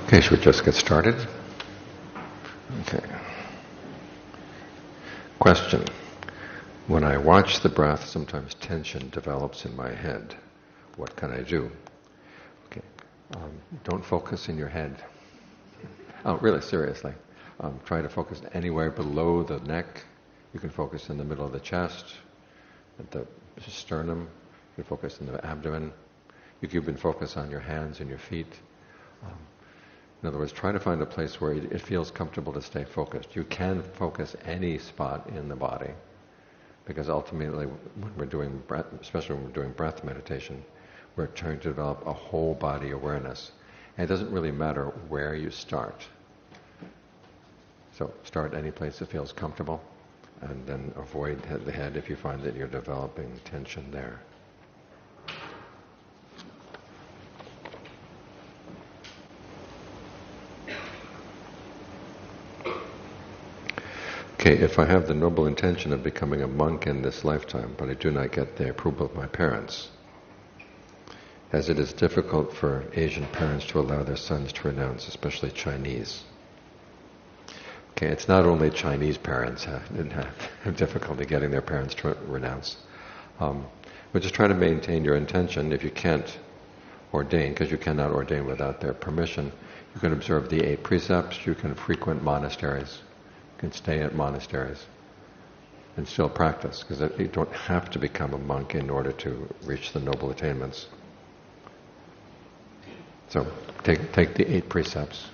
Okay, should we just get started? Okay. Question. When I watch the breath, sometimes tension develops in my head. What can I do? Okay. Don't focus in your head. Oh, really, seriously. Try to focus anywhere below the neck. You can focus in the middle of the chest, at the sternum. You can focus in the abdomen. You can even focus on your hands and your feet. In other words, try to find a place where it feels comfortable to stay focused. You can focus any spot in the body, because ultimately, when we're doing breath, especially when we're doing breath meditation, we're trying to develop a whole body awareness. And it doesn't really matter where you start. So start any place that feels comfortable, and then avoid the head if you find that you're developing tension there. Okay, if I have the noble intention of becoming a monk in this lifetime, but I do not get the approval of my parents, as it is difficult for Asian parents to allow their sons to renounce, especially Chinese. Okay, it's not only Chinese parents have difficulty getting their parents to renounce. But just try to maintain your intention. If you can't ordain, because you cannot ordain without their permission, you can observe the 8 precepts, you can frequent monasteries, you can stay at monasteries and still practice, because you don't have to become a monk in order to reach the noble attainments. So take the 8 precepts.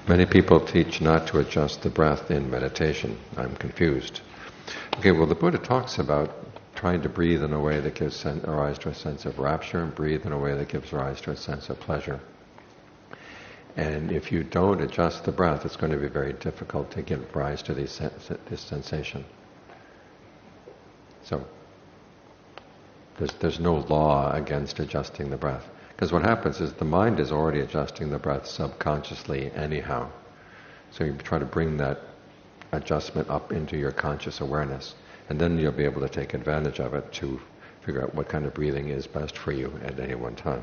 Many people teach not to adjust the breath in meditation. I'm confused. Okay, well, the Buddha talks about trying to breathe in a way that gives rise to a sense of rapture, and breathe in a way that gives rise to a sense of pleasure. And if you don't adjust the breath, it's going to be very difficult to give rise to this sensation. So there's no law against adjusting the breath. Because what happens is the mind is already adjusting the breath subconsciously anyhow. So you try to bring that adjustment up into your conscious awareness, and then you'll be able to take advantage of it to figure out what kind of breathing is best for you at any one time.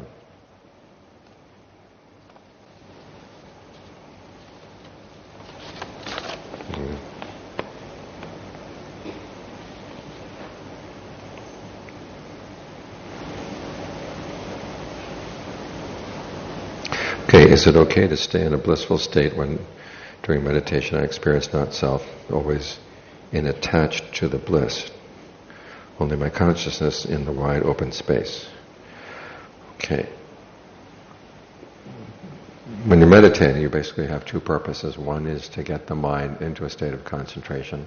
Okay, is it okay to stay in a blissful state when during meditation I experience not self, always in attached to the bliss, only my consciousness in the wide open space? Okay. When you're meditating, you basically have 2 purposes. One is to get the mind into a state of concentration,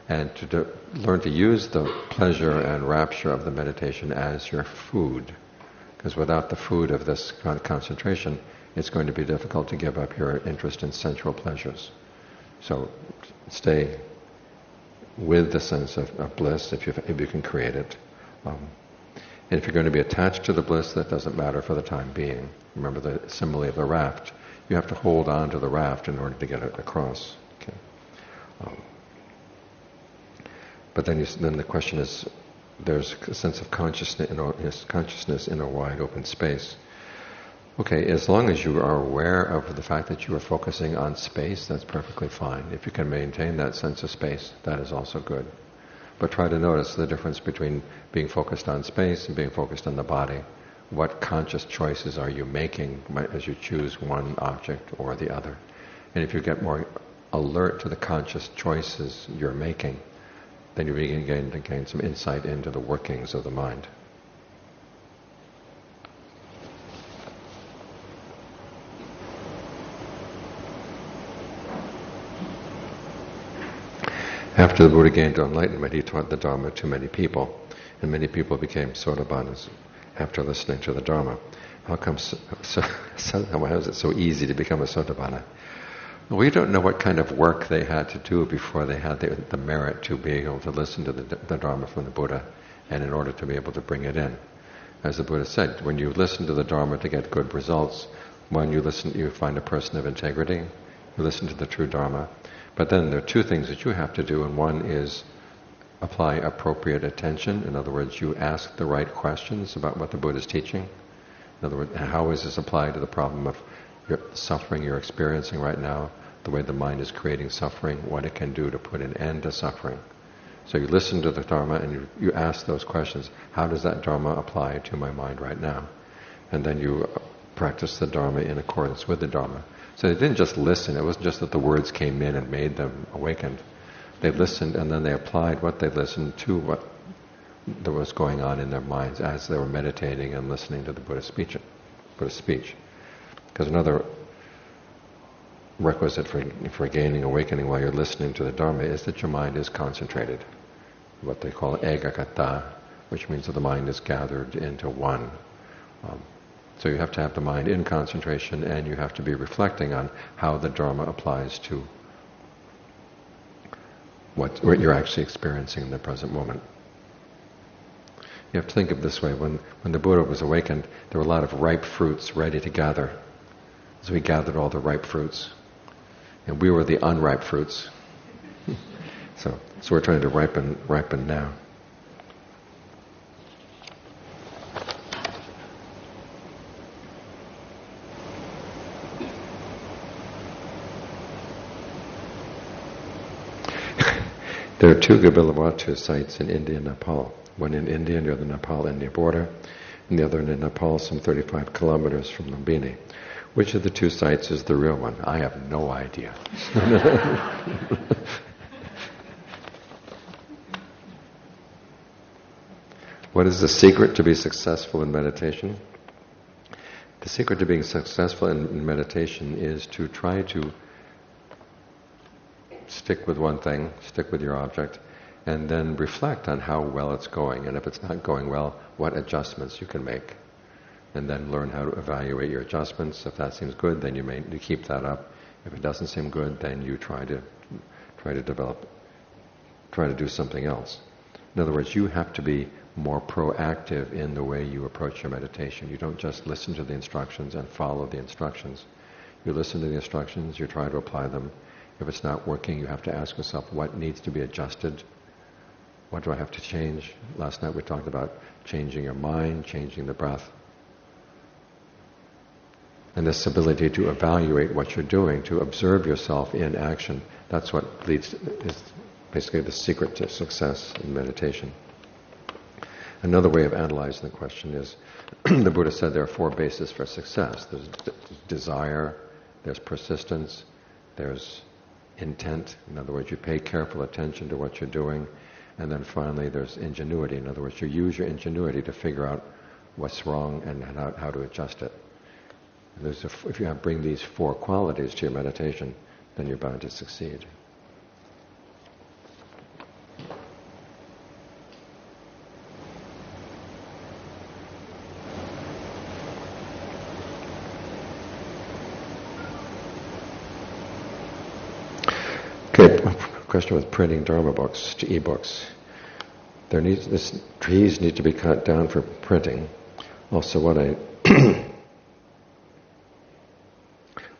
and to learn to use the pleasure and rapture of the meditation as your food. Because without the food of this concentration, it's going to be difficult to give up your interest in sensual pleasures. So stay with the sense of bliss if you can create it. And if you're going to be attached to the bliss, that doesn't matter for the time being. Remember the simile of the raft. You have to hold on to the raft in order to get it across. Okay. But then the question is, there's a sense of consciousness in a wide open space. Okay, as long as you are aware of the fact that you are focusing on space, that's perfectly fine. If you can maintain that sense of space, that is also good. But try to notice the difference between being focused on space and being focused on the body. What conscious choices are you making as you choose one object or the other? And if you get more alert to the conscious choices you're making, then you begin to gain some insight into the workings of the mind. After the Buddha gained enlightenment, he taught the Dharma to many people, and many people became sotapannas after listening to the Dharma. How is it so easy to become a sotapanna? We don't know what kind of work they had to do before they had the merit to be able to listen to the Dharma from the Buddha, and in order to be able to bring it in. As the Buddha said, when you listen to the Dharma to get good results, when you find a person of integrity, you listen to the true Dharma. But then there are 2 things that you have to do, and one is apply appropriate attention. In other words, you ask the right questions about what the Buddha is teaching. In other words, how is this applied to the problem of your suffering you're experiencing right now, the way the mind is creating suffering, what it can do to put an end to suffering. So you listen to the Dharma and you ask those questions. How does that Dharma apply to my mind right now? And then you practice the Dharma in accordance with the Dharma. So they didn't just listen. It wasn't just that the words came in and made them awakened. They listened and then they applied what they listened to what was going on in their minds as they were meditating and listening to the Buddha's speech. Because another requisite for gaining awakening while you're listening to the Dharma is that your mind is concentrated. What they call egakata, which means that the mind is gathered into one. So you have to have the mind in concentration and you have to be reflecting on how the Dharma applies to what you're actually experiencing in the present moment. You have to think of it this way. When the Buddha was awakened, there were a lot of ripe fruits ready to gather. So we gathered all the ripe fruits. And we were the unripe fruits. So we're trying to ripen now. There are two Gabilawatu sites in India and Nepal. One in India near the Nepal-India border, and the other in Nepal some 35 kilometers from Lumbini. Which of the two sites is the real one? I have no idea. What is the secret to be successful in meditation? The secret to being successful in meditation is to try to stick with one thing, stick with your object, and then reflect on how well it's going. And if it's not going well, what adjustments you can make. And then learn how to evaluate your adjustments. If that seems good, then you keep that up. If it doesn't seem good, then you try to do something else. In other words, you have to be more proactive in the way you approach your meditation. You don't just listen to the instructions and follow the instructions. You listen to the instructions, you try to apply them. If it's not working, you have to ask yourself, what needs to be adjusted? What do I have to change? Last night we talked about changing your mind, changing the breath. And this ability to evaluate what you're doing, to observe yourself in action, that's what is basically the secret to success in meditation. Another way of analyzing the question is, the Buddha said there are four bases for success. There's desire, there's persistence, there's intent. In other words, you pay careful attention to what you're doing. And then finally there's ingenuity. In other words, you use your ingenuity to figure out what's wrong and how to adjust it. If you bring these four qualities to your meditation, then you're bound to succeed. Okay, question with printing Dharma books to ebooks. Trees need to be cut down for printing. Also,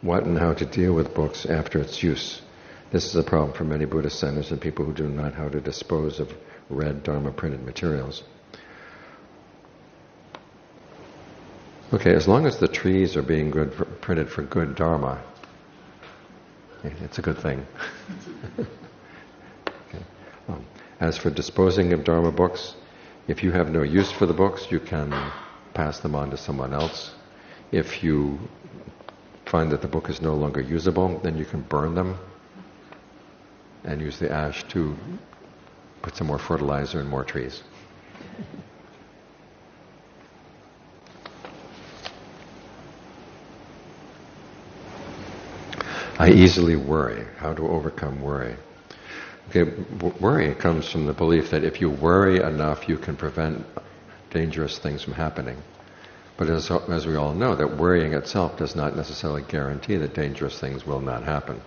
what and how to deal with books after its use. This is a problem for many Buddhist centers and people who do not know how to dispose of read Dharma printed materials. Okay, as long as the trees are being printed for good Dharma, it's a good thing. Okay. As for disposing of Dharma books, if you have no use for the books, you can pass them on to someone else. If you find that the book is no longer usable, then you can burn them and use the ash to put some more fertilizer and more trees. I easily worry. How to overcome worry? Okay, worry comes from the belief that if you worry enough, you can prevent dangerous things from happening. But as we all know, that worrying itself does not necessarily guarantee that dangerous things will not happen.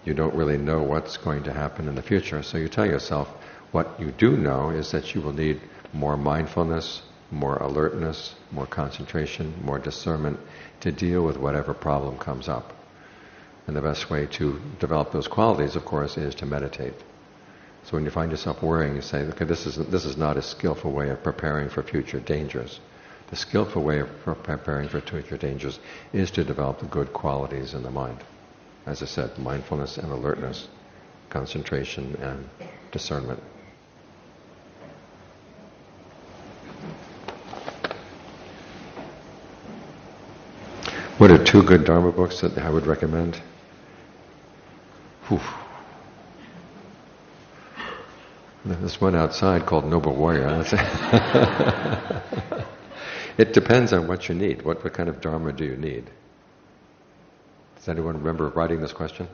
You don't really know what's going to happen in the future, so you tell yourself what you do know is that you will need more mindfulness, more alertness, more concentration, more discernment to deal with whatever problem comes up. And the best way to develop those qualities, of course, is to meditate. So when you find yourself worrying, you say, okay, this is not a skillful way of preparing for future dangers. The skillful way of preparing for future dangers is to develop the good qualities in the mind. As I said, mindfulness and alertness, concentration and discernment. What are 2 good Dharma books that I would recommend? Whew. There's one outside called Noble Warrior. It depends on what you need. What kind of Dharma do you need? Does anyone remember writing this question?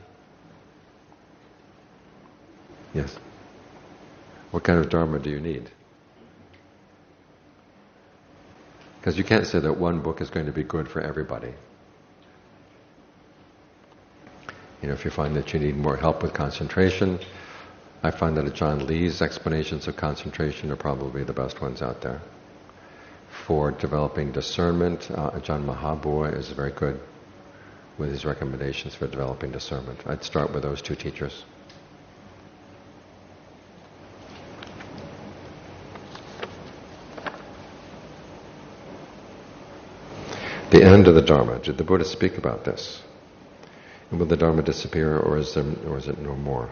Yes. What kind of Dharma do you need? Because you can't say that one book is going to be good for everybody. If you find that you need more help with concentration, I find that Ajahn Lee's explanations of concentration are probably the best ones out there. For developing discernment, Ajahn Mahabua is very good with his recommendations for developing discernment. I'd start with those 2 teachers. The end of the Dharma. Did the Buddha speak about this? And will the Dharma disappear, or is it no more?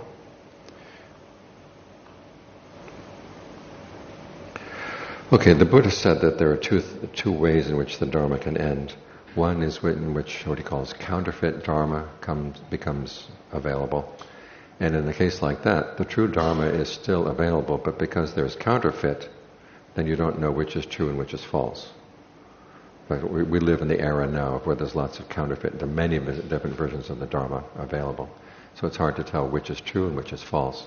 Okay, the Buddha said that there are two ways in which the Dharma can end. One is in which what he calls counterfeit Dharma becomes available. And in a case like that, the true Dharma is still available, but because there's counterfeit, then you don't know which is true and which is false. But we live in the era now where there's lots of counterfeit. There are many different versions of the Dharma available. So it's hard to tell which is true and which is false.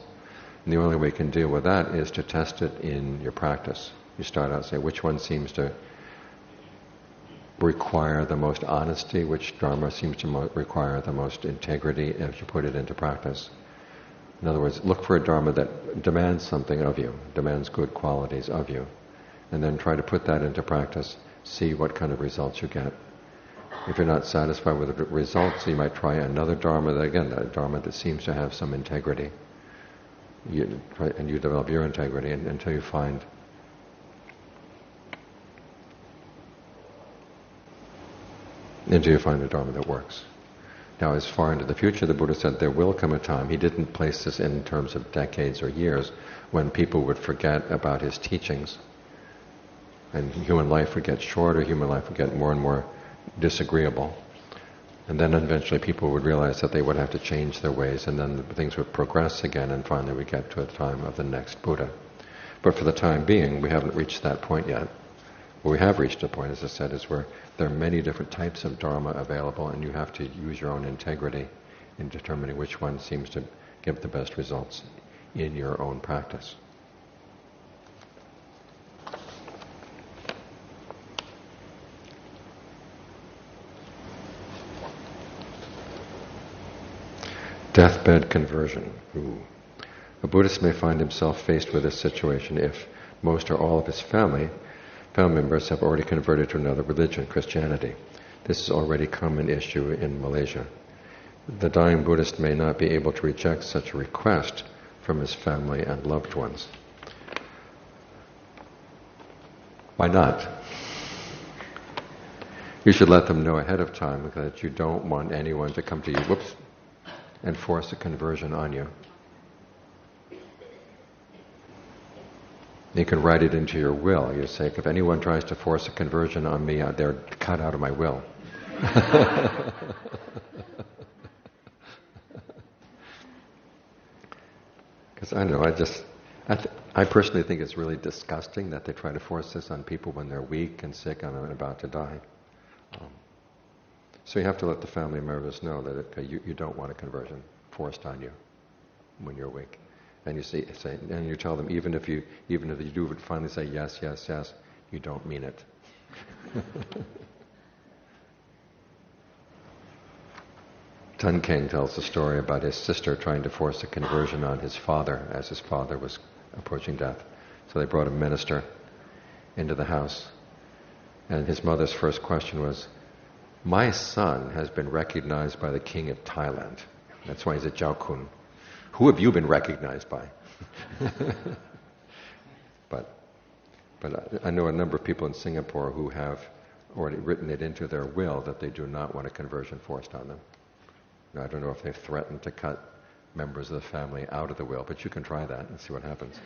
And the only way you can deal with that is to test it in your practice. You start out and say, which one seems to require the most honesty, which Dharma seems to require the most integrity if you put it into practice. In other words, look for a Dharma that demands something of you, demands good qualities of you, and then try to put that into practice, see what kind of results you get. If you're not satisfied with the results, you might try another Dharma, a Dharma that seems to have some integrity. You develop your integrity until you find a Dharma that works. Now, as far into the future, the Buddha said there will come a time, he didn't place this in terms of decades or years, when people would forget about his teachings. And human life would get shorter, human life would get more and more disagreeable. And then eventually people would realize that they would have to change their ways, and then things would progress again, and finally we get to a time of the next Buddha. But for the time being, we haven't reached that point yet. What we have reached a point, as I said, is where there are many different types of Dharma available, and you have to use your own integrity in determining which one seems to give the best results in your own practice. Deathbed conversion. Ooh. A Buddhist may find himself faced with this situation if most or all of his family members have already converted to another religion, Christianity. This is already a common issue in Malaysia. The dying Buddhist may not be able to reject such a request from his family and loved ones. Why not? You should let them know ahead of time that you don't want anyone to come to you, and force a conversion on you. You can write it into your will. You say, if anyone tries to force a conversion on me, they're cut out of my will. Because I know, I personally think it's really disgusting that they try to force this on people when they're weak and sick and about to die. So you have to let the family members know that you don't want a conversion forced on you when you're weak. And you say, and you tell them, even if you do finally say yes, yes, yes, you don't mean it. Tun Keng tells the story about his sister trying to force a conversion on his father as his father was approaching death. So they brought a minister into the house, and his mother's first question was, "My son has been recognized by the king of Thailand." That's why he's a Jiao Kun. Who have you been recognized by? But I know a number of people in Singapore who have already written it into their will that they do not want a conversion forced on them. Now, I don't know if they've threatened to cut members of the family out of the will, but you can try that and see what happens.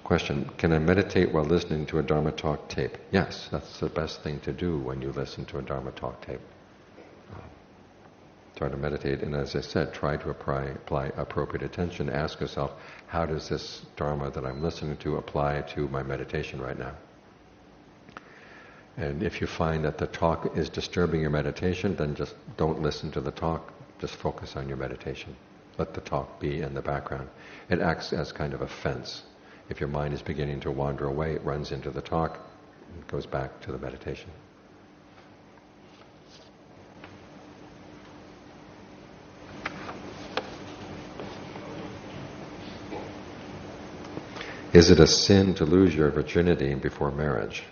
Question, can I meditate while listening to a Dharma talk tape? Yes, that's the best thing to do when you listen to a Dharma talk tape. Try to meditate, and as I said, try to apply appropriate attention. Ask yourself, how does this Dharma that I'm listening to apply to my meditation right now? And if you find that the talk is disturbing your meditation, then just don't listen to the talk, just focus on your meditation. Let the talk be in the background. It acts as kind of a fence. If your mind is beginning to wander away, it runs into the talk, and goes back to the meditation. Is it a sin to lose your virginity before marriage?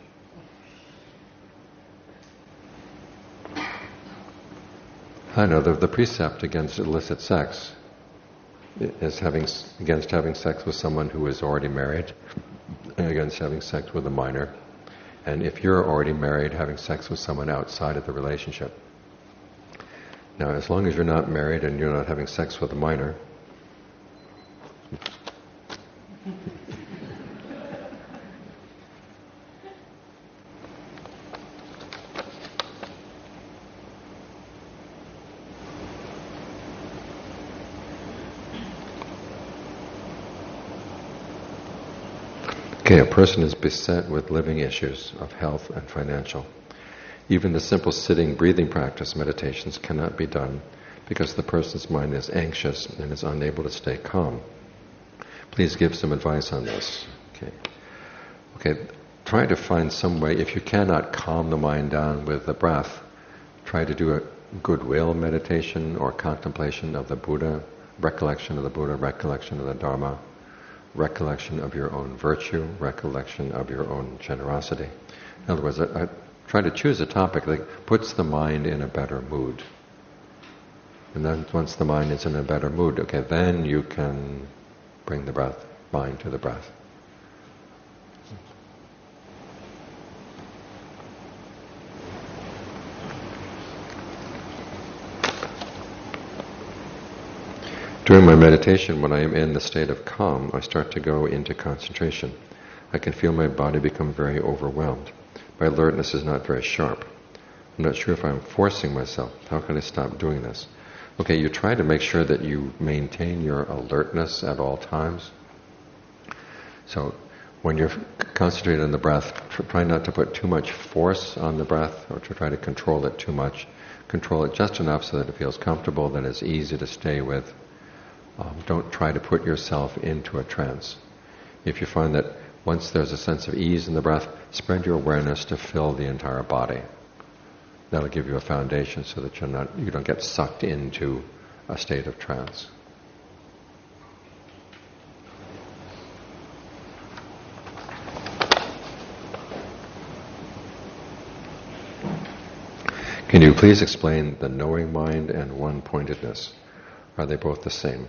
I know the precept against illicit sex is against having sex with someone who is already married, and against having sex with a minor. And if you're already married, having sex with someone outside of the relationship. Now, as long as you're not married and you're not having sex with a minor, a person is beset with living issues of health and financial. Even the simple sitting, breathing practice meditations cannot be done because the person's mind is anxious and is unable to stay calm. Please give some advice on this. Okay. Try to find some way, if you cannot calm the mind down with the breath, try to do a goodwill meditation or contemplation of the Buddha, recollection of the Buddha, recollection of the Dharma, recollection of your own virtue, recollection of your own generosity. In other words, I try to choose a topic that puts the mind in a better mood. And then once the mind is in a better mood, okay, then you can bring the mind to the breath. During my meditation, when I am in the state of calm, I start to go into concentration. I can feel my body become very overwhelmed. My alertness is not very sharp. I'm not sure if I'm forcing myself. How can I stop doing this? Okay, you try to make sure that you maintain your alertness at all times. So when you're concentrated on the breath, try not to put too much force on the breath or to try to control it too much. Control it just enough so that it feels comfortable, that it's easy to stay with. Don't try to put yourself into a trance. If you find that once there's a sense of ease in the breath, spread your awareness to fill the entire body. That'll give you a foundation so that you don't get sucked into a state of trance. Can you please explain the knowing mind and one-pointedness? Are they both the same?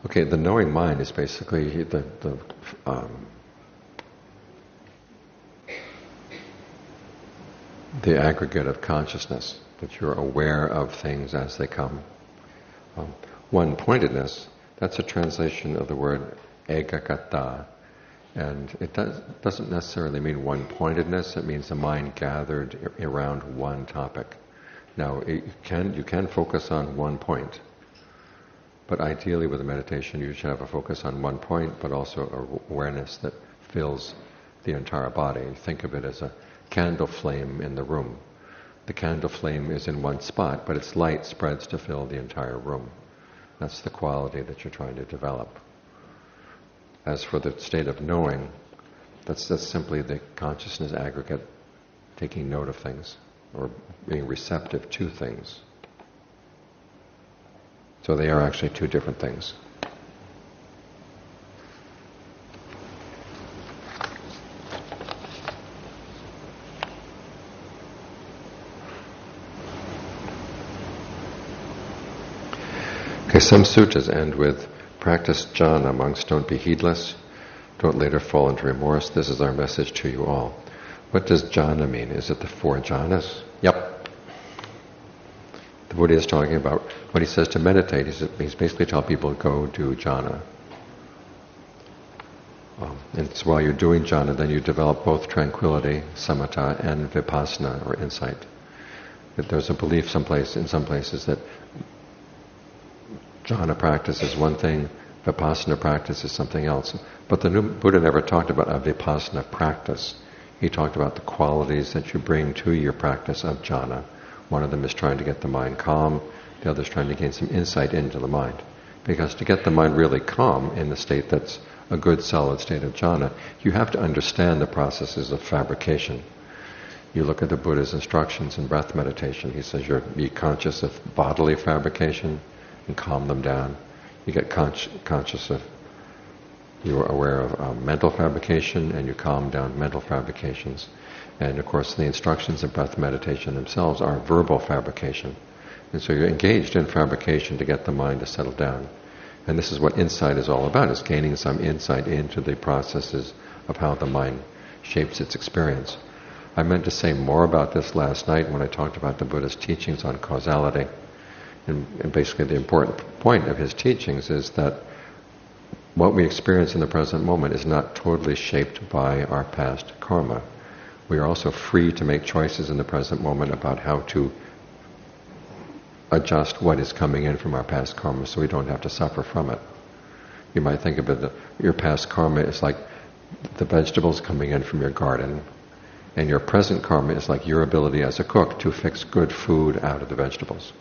Okay, the knowing mind is basically the aggregate of consciousness, that you're aware of things as they come. One-pointedness, that's a translation of the word ekagata, and it doesn't necessarily mean one-pointedness, it means the mind gathered around one topic. Now, you can focus on one point, but ideally with a meditation you should have a focus on one point, but also awareness that fills the entire body. Think of it as a candle flame in the room. The candle flame is in one spot, but its light spreads to fill the entire room. That's the quality that you're trying to develop. As for the state of knowing, that's simply the consciousness aggregate taking note of things, or being receptive to things. So they are actually two different things. Okay, some suttas end with, practice jhana, monks, don't be heedless, don't later fall into remorse. This is our message to you all. What does jhana mean? Is it the 4 jhanas? Yep. The Buddha is talking about, when he says to meditate, he's basically telling people, go do jhana. And so while you're doing jhana, then you develop both tranquility, samatha, and vipassana, or insight. That there's a belief in some places that jhana practice is one thing, vipassana practice is something else. But the Buddha never talked about a vipassana practice. He talked about the qualities that you bring to your practice of jhana. One of them is trying to get the mind calm, the other is trying to gain some insight into the mind. Because to get the mind really calm in the state that's a good solid state of jhana, you have to understand the processes of fabrication. You look at the Buddha's instructions in breath meditation. He says be conscious of bodily fabrication and calm them down. You get conscious of, you're aware of mental fabrication, and you calm down mental fabrications. And of course the instructions of breath meditation themselves are verbal fabrication. And so you're engaged in fabrication to get the mind to settle down. And this is what insight is all about, is gaining some insight into the processes of how the mind shapes its experience. I meant to say more about this last night when I talked about the Buddha's teachings on causality. And basically the important point of his teachings is that what we experience in the present moment is not totally shaped by our past karma. We are also free to make choices in the present moment about how to adjust what is coming in from our past karma so we don't have to suffer from it. You might think of it, your past karma is like the vegetables coming in from your garden, and your present karma is like your ability as a cook to fix good food out of the vegetables.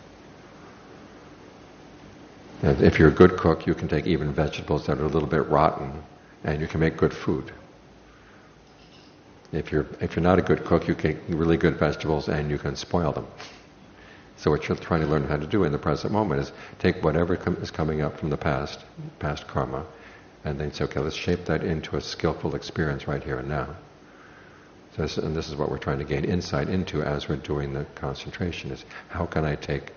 And if you're a good cook, you can take even vegetables that are a little bit rotten and you can make good food. If you're not a good cook, you can make really good vegetables and you can spoil them. So what you're trying to learn how to do in the present moment is take whatever is coming up from the past karma, and then say, okay, let's shape that into a skillful experience right here and now. So this is what we're trying to gain insight into as we're doing the concentration, is how can I take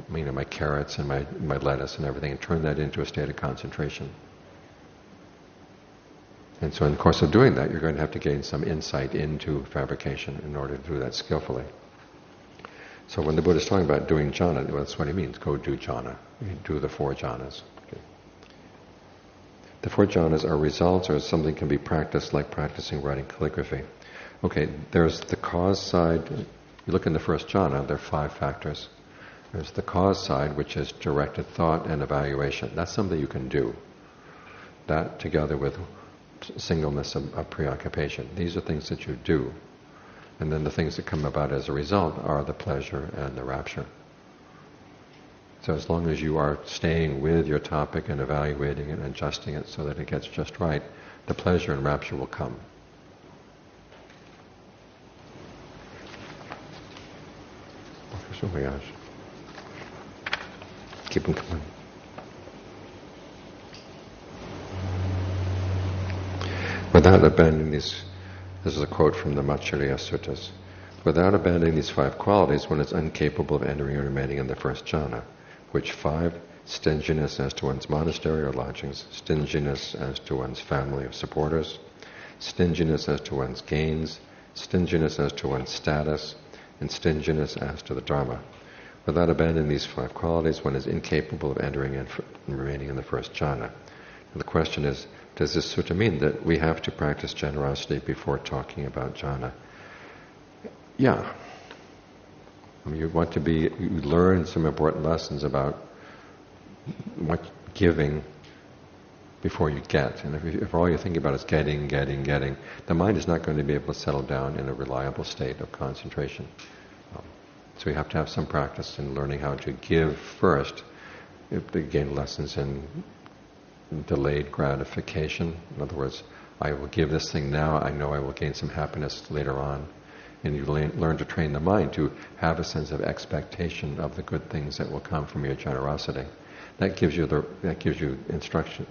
my carrots and my lettuce and everything and turn that into a state of concentration. And so in the course of doing that, you're going to have to gain some insight into fabrication in order to do that skillfully. So when the Buddha is talking about doing jhana, that's what he means, go do jhana. Do the 4 jhanas. Okay. The 4 jhanas are results, or something can be practiced like practicing writing calligraphy. Okay, there's the cause side. You look in the first jhana, there are 5 factors. There's the cause side, which is directed thought and evaluation. That's something you can do. That together with singleness of preoccupation. These are things that you do. And then the things that come about as a result are the pleasure and the rapture. So as long as you are staying with your topic and evaluating it and adjusting it so that it gets just right, the pleasure and rapture will come. Keep them coming. Without abandoning these, this is a quote from the Maccariya Suttas, without abandoning these 5 qualities, one is incapable of entering or remaining in the first jhana, which 5, stinginess as to one's monastery or lodgings, stinginess as to one's family or supporters, stinginess as to one's gains, stinginess as to one's status, and stinginess as to the Dharma. Without abandoning these 5 qualities, one is incapable of entering and remaining in the first jhana. And the question is, does this sutta mean that we have to practice generosity before talking about jhana? Yeah. You want to you learn some important lessons about what giving before you get. And if all you're thinking about is getting, the mind is not going to be able to settle down in a reliable state of concentration. So you have to have some practice in learning how to give first. You gain lessons in delayed gratification. In other words, I will give this thing now, I know I will gain some happiness later on. And you learn to train the mind to have a sense of expectation of the good things that will come from your generosity. That gives you instruction,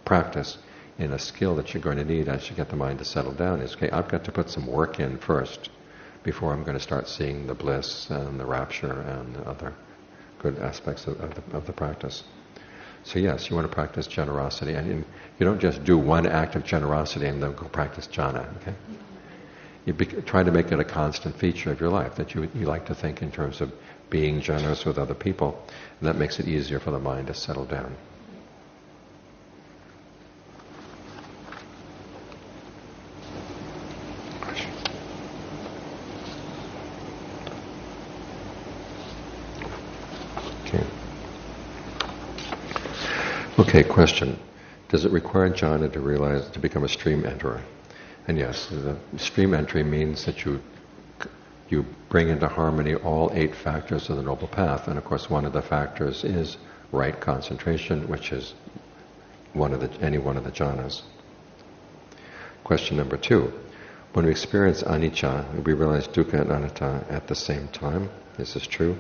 practice in a skill that you're going to need as you get the mind to settle down. Is, okay, I've got to put some work in first before I'm going to start seeing the bliss and the rapture and the other good aspects of the practice. So yes, you want to practice generosity, and you don't just do one act of generosity and then go practice jhana, okay? You try to make it a constant feature of your life, that you like to think in terms of being generous with other people, and that makes it easier for the mind to settle down. Okay, question. Does it require jhana to become a stream enterer? And yes, the stream entry means that you bring into harmony all 8 factors of the Noble Path. And of course, one of the factors is right concentration, which is any one of the jhanas. Question number 2. When we experience anicca, we realize dukkha and anatta at the same time. This is true.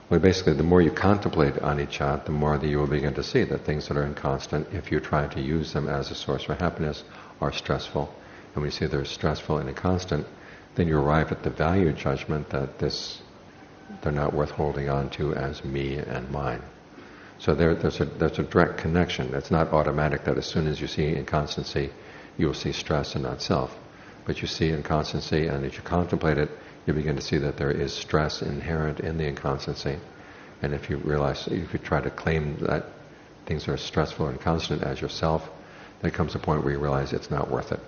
Well, basically, the more you contemplate anicca, the more that you will begin to see that things that are inconstant, if you try to use them as a source for happiness, are stressful. And when you see they're stressful and inconstant, then you arrive at the value judgment that they're not worth holding on to as me and mine. So there's a direct connection. It's not automatic that as soon as you see inconstancy, you will see stress and not self. But you see inconstancy, and as you contemplate it, you begin to see that there is stress inherent in the inconstancy. And if you try to claim that things are stressful and inconstant as yourself, there comes a point where you realize it's not worth it.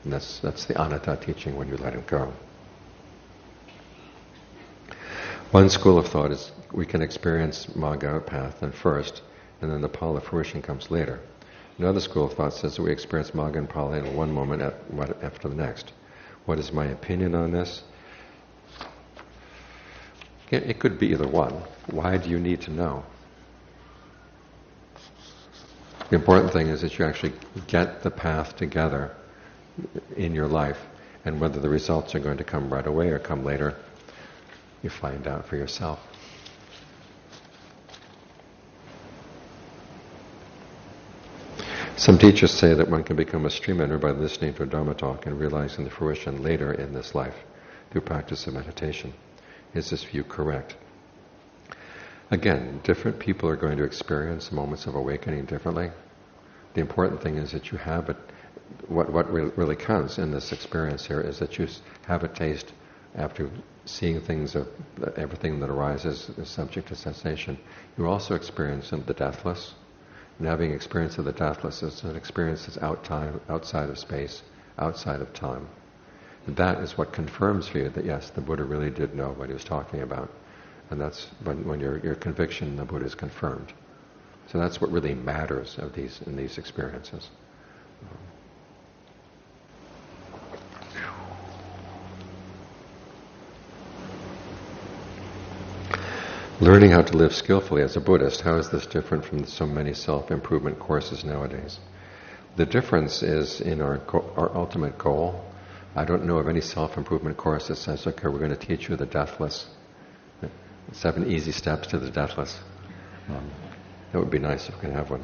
And that's the anatta teaching when you let it go. One school of thought is we can experience Magga path first, and then the Phala fruition comes later. Another school of thought says that we experience Magga and Phala in one moment after the next. What is my opinion on this? It could be either one. Why do you need to know? The important thing is that you actually get the path together in your life, and whether the results are going to come right away or come later, you find out for yourself. Some teachers say that one can become a stream enterer by listening to a Dharma talk and realizing the fruition later in this life through practice of meditation. Is this view correct? Again, different people are going to experience moments of awakening differently. The important thing is that you have it. What really counts in this experience here is that you have a taste after seeing things of everything that arises is subject to cessation. You also experience the deathless. And having experience of the deathless is an experience that's outside of space, outside of time. And that is what confirms for you that yes, the Buddha really did know what he was talking about. And that's when your conviction in the Buddha is confirmed. So that's what really matters in these experiences. Learning how to live skillfully as a Buddhist, how is this different from so many self-improvement courses nowadays? The difference is in our ultimate goal. I don't know of any self-improvement course that says, okay, we're going to teach you the deathless. 7 easy steps to the deathless. That would be nice if we could have one.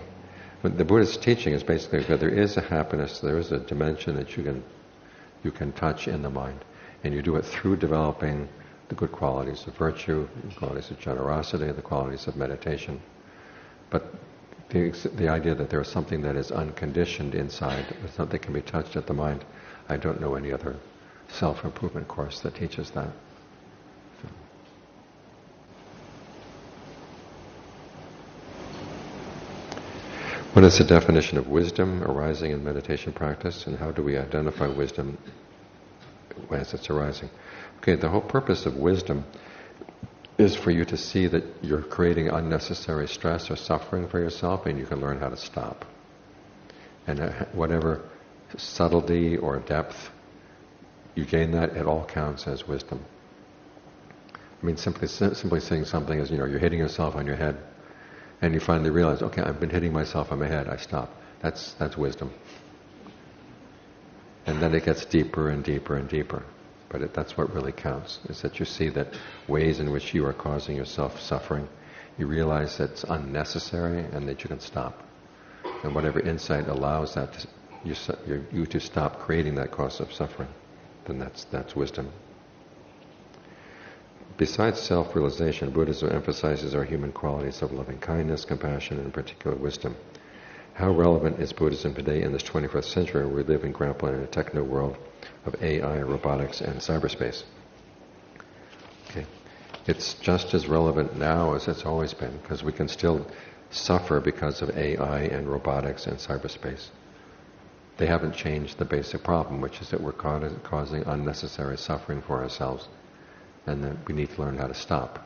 But the Buddhist teaching is basically that there is a happiness, there is a dimension that you can touch in the mind. And you do it through developing the good qualities of virtue, the qualities of generosity, the qualities of meditation. But the idea that there is something that is unconditioned inside, something that can be touched at the mind, I don't know any other self-improvement course that teaches that. What is the definition of wisdom arising in meditation practice, and how do we identify wisdom as it's arising? Okay, the whole purpose of wisdom is for you to see that you're creating unnecessary stress or suffering for yourself, and you can learn how to stop. And whatever subtlety or depth you gain, that it all counts as wisdom. I mean, simply saying something is, you're hitting yourself on your head, and you finally realize, okay, I've been hitting myself on my head, I stop. That's wisdom. And then it gets deeper and deeper and deeper. But that's what really counts, is that you see that ways in which you are causing yourself suffering, you realize that it's unnecessary and that you can stop. And whatever insight allows that you to stop creating that cause of suffering, then that's wisdom. Besides self-realization, Buddhism emphasizes our human qualities of loving kindness, compassion, and in particular wisdom. How relevant is Buddhism today in this 21st century where we live and grapple in a techno world of AI, robotics, and cyberspace? Okay. It's just as relevant now as it's always been, because we can still suffer because of AI and robotics and cyberspace. They haven't changed the basic problem, which is that we're causing unnecessary suffering for ourselves, and that we need to learn how to stop.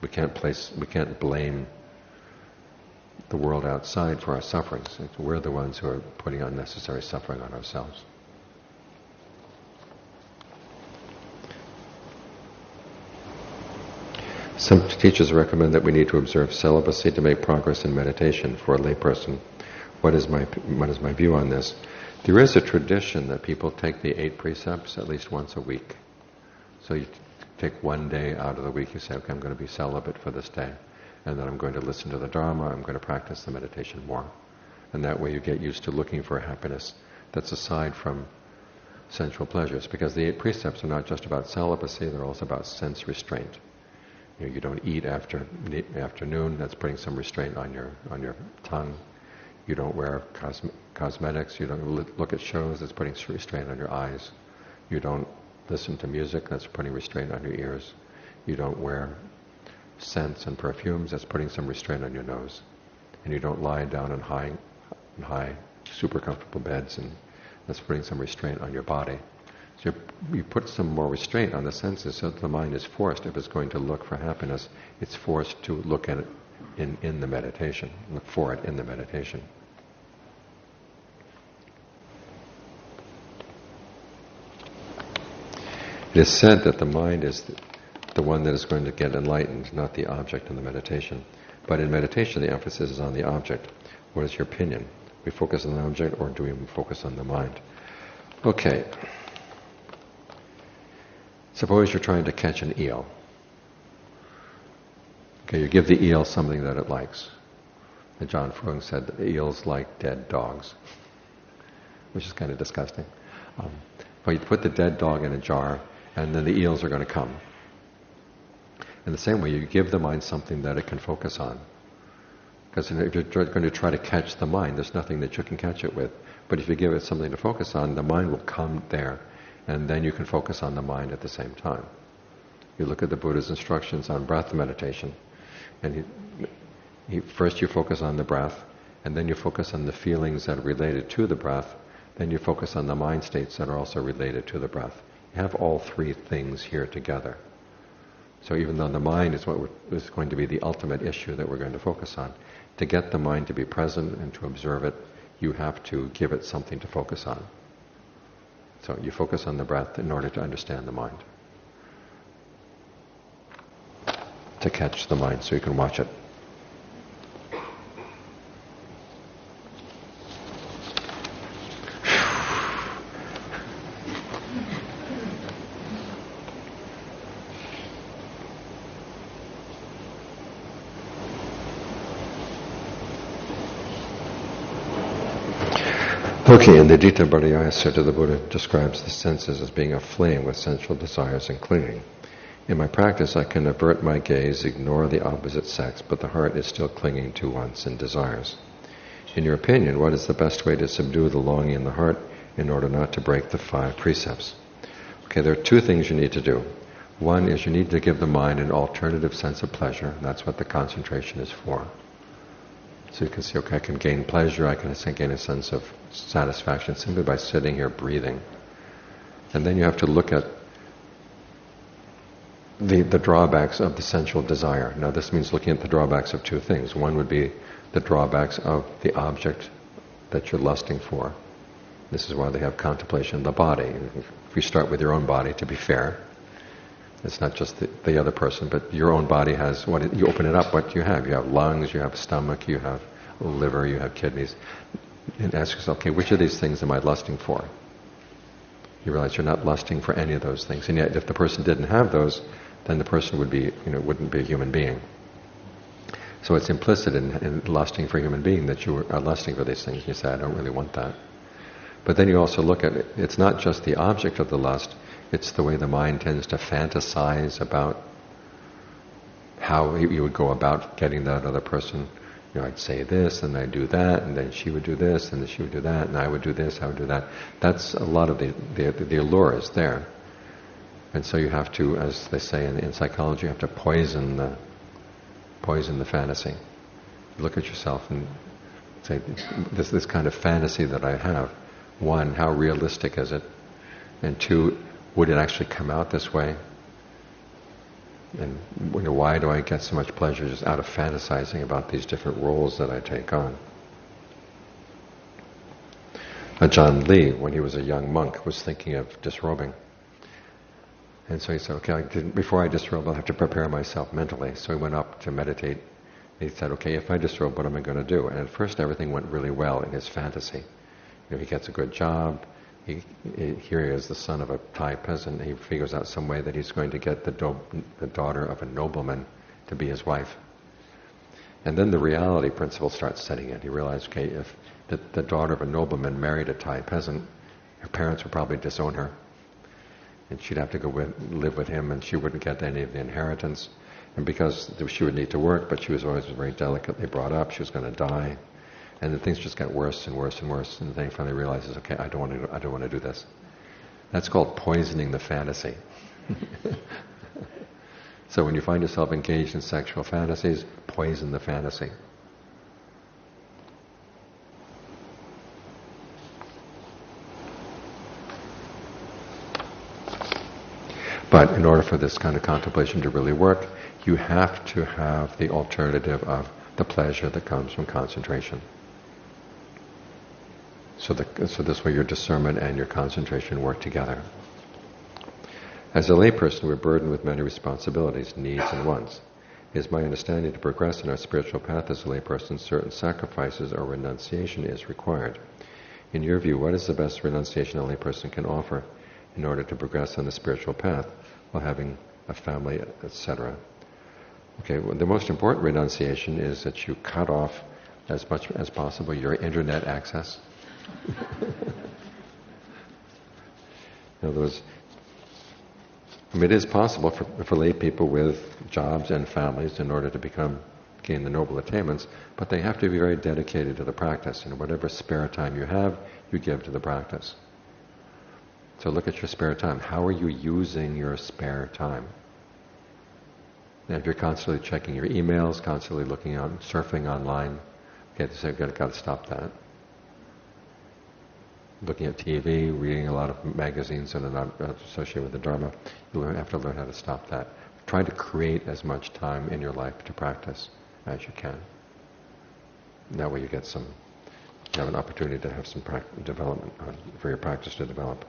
We can't blame the world outside for our sufferings. We're the ones who are putting unnecessary suffering on ourselves. Some teachers recommend that we need to observe celibacy to make progress in meditation. For a layperson, what is my view on this? There is a tradition that people take the 8 precepts at least once a week. So you take one day out of the week, you say, okay, I'm going to be celibate for this day, and then I'm going to listen to the Dharma, I'm going to practice the meditation more. And that way you get used to looking for happiness that's aside from sensual pleasures, because the 8 precepts are not just about celibacy, they're also about sense restraint. You don't eat after the afternoon, that's putting some restraint on your tongue. You don't wear cosmetics, you don't look at shows, that's putting restraint on your eyes. You don't listen to music, that's putting restraint on your ears. You don't wear scents and perfumes, that's putting some restraint on your nose. And you don't lie down in high, super comfortable beds, and that's putting some restraint on your body. So you put some more restraint on the senses, so that the mind is forced, if it's going to look for happiness, it's forced to look at it in the meditation, look for it in the meditation. It is said that the mind is the one that is going to get enlightened, not the object in the meditation. But in meditation, the emphasis is on the object. What is your opinion? We focus on the object, or do we focus on the mind? Okay. Suppose you're trying to catch an eel. Okay, you give the eel something that it likes. And John Frung said that eels like dead dogs, which is kind of disgusting. But you put the dead dog in a jar, and then the eels are going to come. In the same way, you give the mind something that it can focus on. Because if you're going to try to catch the mind, there's nothing that you can catch it with. But if you give it something to focus on, the mind will come there, and then you can focus on the mind at the same time. You look at the Buddha's instructions on breath meditation, and first you focus on the breath, and then you focus on the feelings that are related to the breath, then you focus on the mind states that are also related to the breath. You have all 3 things here together. So even though the mind is what is going to be the ultimate issue that we're going to focus on, to get the mind to be present and to observe it, you have to give it something to focus on. So you focus on the breath in order to understand the mind. To catch the mind so you can watch it. Okay, in the Dita Bhariyaya Sutta, the Buddha describes the senses as being aflame with sensual desires and clinging. In my practice, I can avert my gaze, ignore the opposite sex, but the heart is still clinging to wants and desires. In your opinion, what is the best way to subdue the longing in the heart in order not to break the 5 precepts? Okay, there are 2 things you need to do. One is you need to give the mind an alternative sense of pleasure, and that's what the concentration is for. So you can see, okay, I can gain pleasure, I can gain a sense of satisfaction simply by sitting here breathing. And then you have to look at the drawbacks of the sensual desire. Now this means looking at the drawbacks of 2 things. One would be the drawbacks of the object that you're lusting for. This is why they have contemplation of the body. If you start with your own body, to be fair, it's not just the other person, but your own body has, you open it up, what do you have? You have lungs, you have stomach, you have liver, you have kidneys. And ask yourself, okay, which of these things am I lusting for? You realize you're not lusting for any of those things. And yet if the person didn't have those, then the person would be, wouldn't be a human being. So it's implicit in lusting for a human being that you are lusting for these things. You say, I don't really want that. But then you also look at it, it's not just the object of the lust, it's the way the mind tends to fantasize about how you would go about getting that other person. I'd say this, and I'd do that, and then she would do this, and then she would do that, and I would do this, I would do that. That's a lot of the allure is there. And so you have to, as they say in psychology, you have to poison the fantasy. Look at yourself and say, this kind of fantasy that I have, one, how realistic is it? And two, would it actually come out this way? And why do I get so much pleasure just out of fantasizing about these different roles that I take on? Ajaan Lee, when he was a young monk, was thinking of disrobing. And so he said, okay, before I disrobe, I'll have to prepare myself mentally. So he went up to meditate. He said, okay, if I disrobe, what am I going to do? And at first everything went really well in his fantasy. He gets a good job. Here he is, the son of a Thai peasant. He figures out some way that he's going to get the daughter of a nobleman to be his wife. And then the reality principle starts setting in. He realized, okay, if the daughter of a nobleman married a Thai peasant, her parents would probably disown her. And she'd have to go live with him, and she wouldn't get any of the inheritance. And because she would need to work, but she was always very delicately brought up, she was going to die. And then things just got worse and worse and worse. And then he finally realizes, okay, I don't want to do this. That's called poisoning the fantasy. So when you find yourself engaged in sexual fantasies, poison the fantasy. But in order for this kind of contemplation to really work, you have to have the alternative of the pleasure that comes from concentration. So this way your discernment and your concentration work together. As a layperson, we're burdened with many responsibilities, needs, and wants. It is my understanding to progress in our spiritual path as a layperson, certain sacrifices or renunciation is required. In your view, what is the best renunciation a layperson can offer in order to progress on the spiritual path while having a family, etc.? Okay, well, the most important renunciation is that you cut off as much as possible your internet access. In other words, it is possible for lay people with jobs and families in order to gain the noble attainments, but they have to be very dedicated to the practice. Whatever spare time you have, you give to the practice. So look at your spare time. How are you using your spare time? And if you're constantly checking your emails, constantly looking on, surfing online, so you've got to stop that. Looking at TV, reading a lot of magazines that are not associated with the Dharma, you have to learn how to stop that. Try to create as much time in your life to practice as you can. And that way you have an opportunity to have some development, for your practice to develop.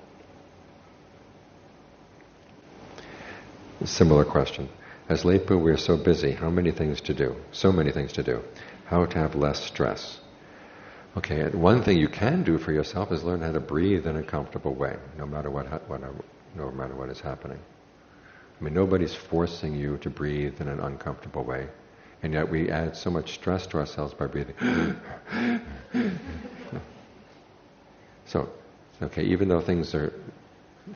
A similar question. As laypu, we are so busy. How many things to do? So many things to do. How to have less stress? Okay, one thing you can do for yourself is learn how to breathe in a comfortable way, no matter what is happening. Nobody's forcing you to breathe in an uncomfortable way, and yet we add so much stress to ourselves by breathing. So, okay, even though things are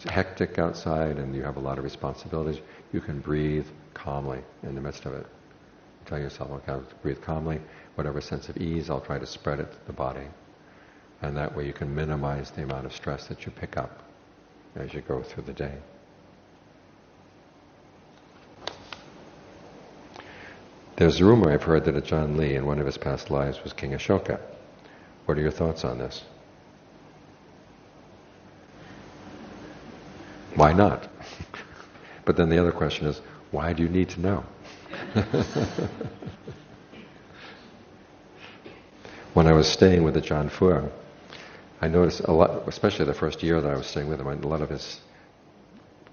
hectic outside and you have a lot of responsibilities, you can breathe calmly in the midst of it. Tell yourself, okay, I'll breathe calmly. Whatever sense of ease, I'll try to spread it to the body. And that way you can minimize the amount of stress that you pick up as you go through the day. There's a rumor I've heard that Ajaan Lee in one of his past lives was King Ashoka. What are your thoughts on this? Why not? But then the other question is, why do you need to know? When I was staying with Ajaan Phra, I noticed a lot, especially the first year that I was staying with him, a lot of his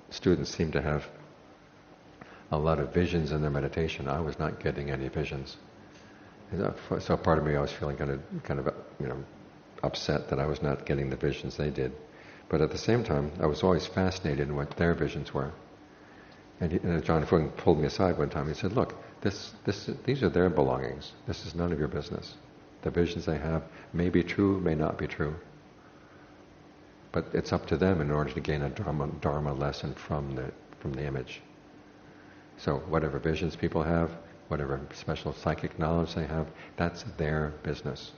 students seemed to have a lot of visions in their meditation. I was not getting any visions. So part of me, I was feeling kind of upset that I was not getting the visions they did. But at the same time, I was always fascinated in what their visions were. And Ajaan Phra pulled me aside one time. He said, "Look, these are their belongings. This is none of your business. The visions they have may be true, may not be true. But it's up to them in order to gain a Dharma lesson from the image. So whatever visions people have, whatever special psychic knowledge they have, that's their business.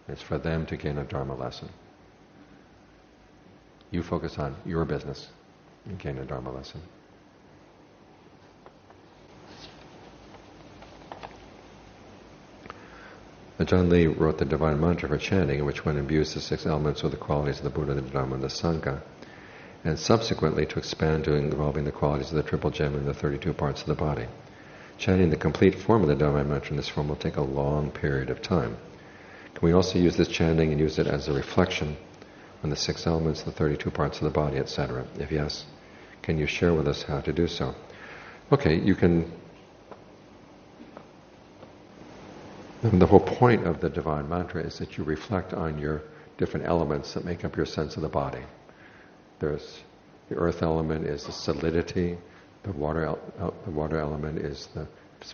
It's for them to gain a Dharma lesson. You focus on your business and gain a Dharma lesson. Ajahn Lee wrote the divine mantra for chanting, in which one imbues the 6 elements with the qualities of the Buddha, the Dharma, and the Sangha, and subsequently to expand to involving the qualities of the triple gem and the 32 parts of the body. Chanting the complete form of the divine mantra in this form will take a long period of time. Can we also use this chanting and use it as a reflection on the 6 elements, the 32 parts of the body, etc.? If yes, can you share with us how to do so? Okay, you can. The whole point of the divine mantra is that you reflect on your different elements that make up your sense of the body. There's the earth element is the solidity, the water element is the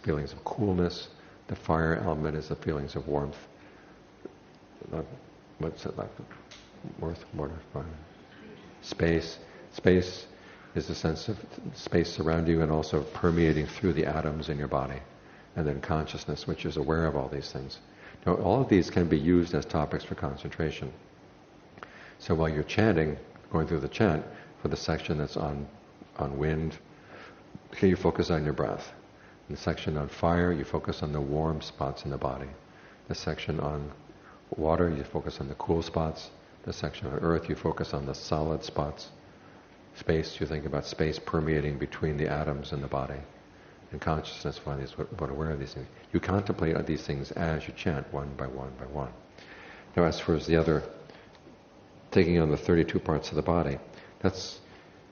feelings of coolness, the fire element is the feelings of warmth. What's it like? Earth, water, fire. Space is the sense of space around you and also permeating through the atoms in your body. And then consciousness, which is aware of all these things. Now, all of these can be used as topics for concentration. So while you're chanting, going through the chant, for the section that's on wind, okay, you focus on your breath. In the section on fire, you focus on the warm spots in the body. The section on water, you focus on the cool spots. The section on earth, you focus on the solid spots. Space, you think about space permeating between the atoms in the body. And consciousness finally is what aware of these things. You contemplate these things as you chant, one by one by one. Now, as far as the other, taking on the 32 parts of the body, that's,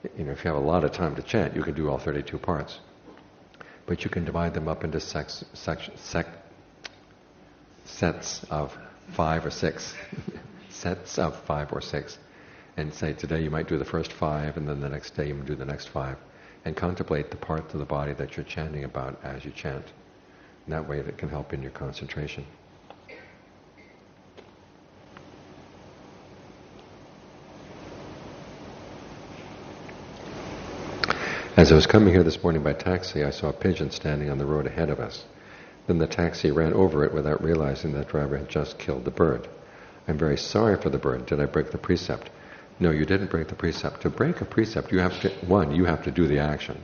if you have a lot of time to chant, you can do all 32 parts. But you can divide them up into sets of 5 or 6. Sets of 5 or 6. And say, today you might do the first 5, and then the next day you might do the next 5. And contemplate the parts of the body that you're chanting about as you chant. And that way it can help in your concentration. As I was coming here this morning by taxi, I saw a pigeon standing on the road ahead of us. Then the taxi ran over it without realizing that driver had just killed the bird. I'm very sorry for the bird. Did I break the precept? No, you didn't break the precept. To break a precept, you have to do the action.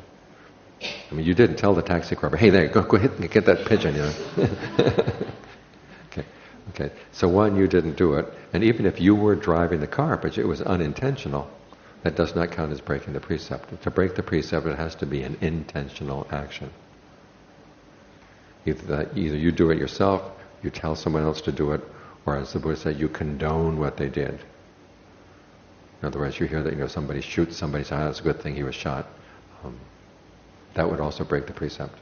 I mean, you didn't tell the taxi driver, hey, there, go ahead and get that pigeon, Okay. So you didn't do it. And even if you were driving the car, but it was unintentional, that does not count as breaking the precept. To break the precept, it has to be an intentional action. Either you do it yourself, you tell someone else to do it, or as the Buddha said, you condone what they did. In other words, you hear that somebody shoots somebody, so it's a good thing he was shot. That would also break the precept.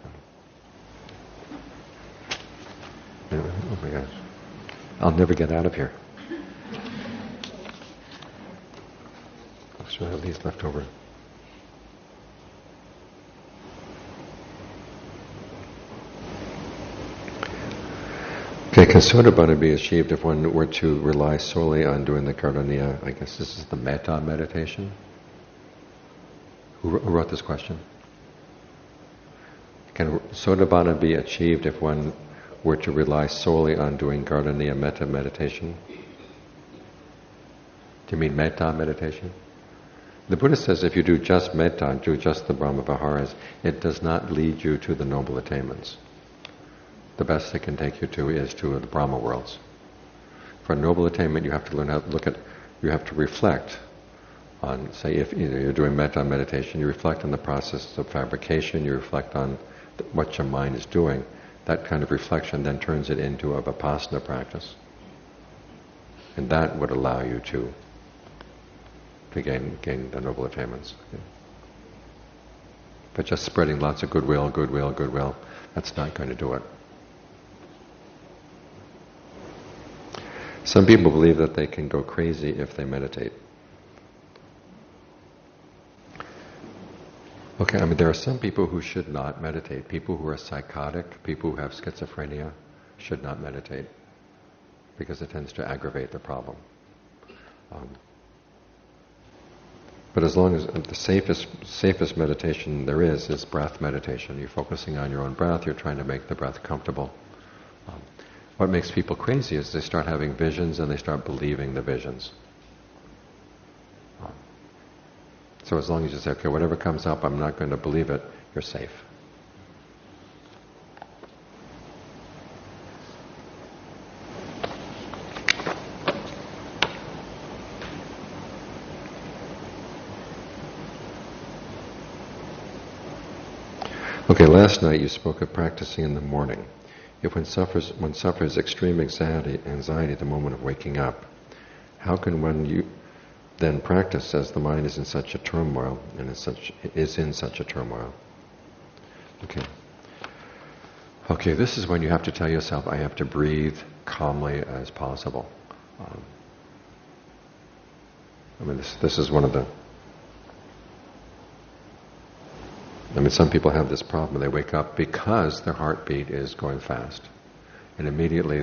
So. Oh my gosh. I'll never get out of here. So I have these left over. Okay, can Sotapanna be achieved if one were to rely solely on doing the Karaniya? I guess this is the Metta meditation. Who wrote this question? Can Sotapanna be achieved if one were to rely solely on doing Karaniya Metta meditation? Do you mean Metta meditation? The Buddha says if you do just Metta, do just the Brahma Viharas, it does not lead you to the noble attainments. The best it can take you to is to the Brahma worlds. For a noble attainment, you have to learn how to you have to reflect on, say, if you're doing metta meditation, you reflect on the process of fabrication, you reflect on what your mind is doing. That kind of reflection then turns it into a vipassana practice. And that would allow you to gain the noble attainments. Okay. But just spreading lots of goodwill, that's not going to do it. Some people believe that they can go crazy if they meditate. Okay, I mean, there are some people who should not meditate. People who are psychotic, people who have schizophrenia, should not meditate because it tends to aggravate the problem. But as long as the safest meditation there is breath meditation. You're focusing on your own breath. You're trying to make the breath comfortable. What makes people crazy is they start having visions and they start believing the visions. So as long as you say, okay, whatever comes up, I'm not going to believe it, you're safe. Okay, last night you spoke of practicing in the morning. If one suffers extreme anxiety at the moment of waking up, how can one then practice as the mind is in such a turmoil and is in such a turmoil? Okay, this is when you have to tell yourself, I have to breathe calmly as possible. This is one of the... some people have this problem. They wake up because their heartbeat is going fast. And immediately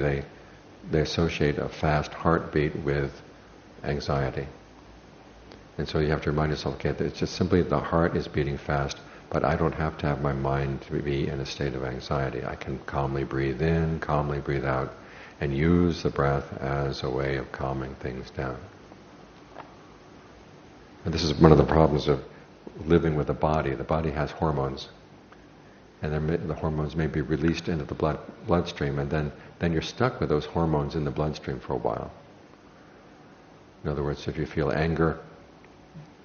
they associate a fast heartbeat with anxiety. And so you have to remind yourself, okay, it's just simply the heart is beating fast, but I don't have to have my mind to be in a state of anxiety. I can calmly breathe in, calmly breathe out, and use the breath as a way of calming things down. And this is one of the problems of living with the body. The body has hormones, and the hormones may be released into the bloodstream, and then you're stuck with those hormones in the bloodstream for a while. In other words, if you feel anger,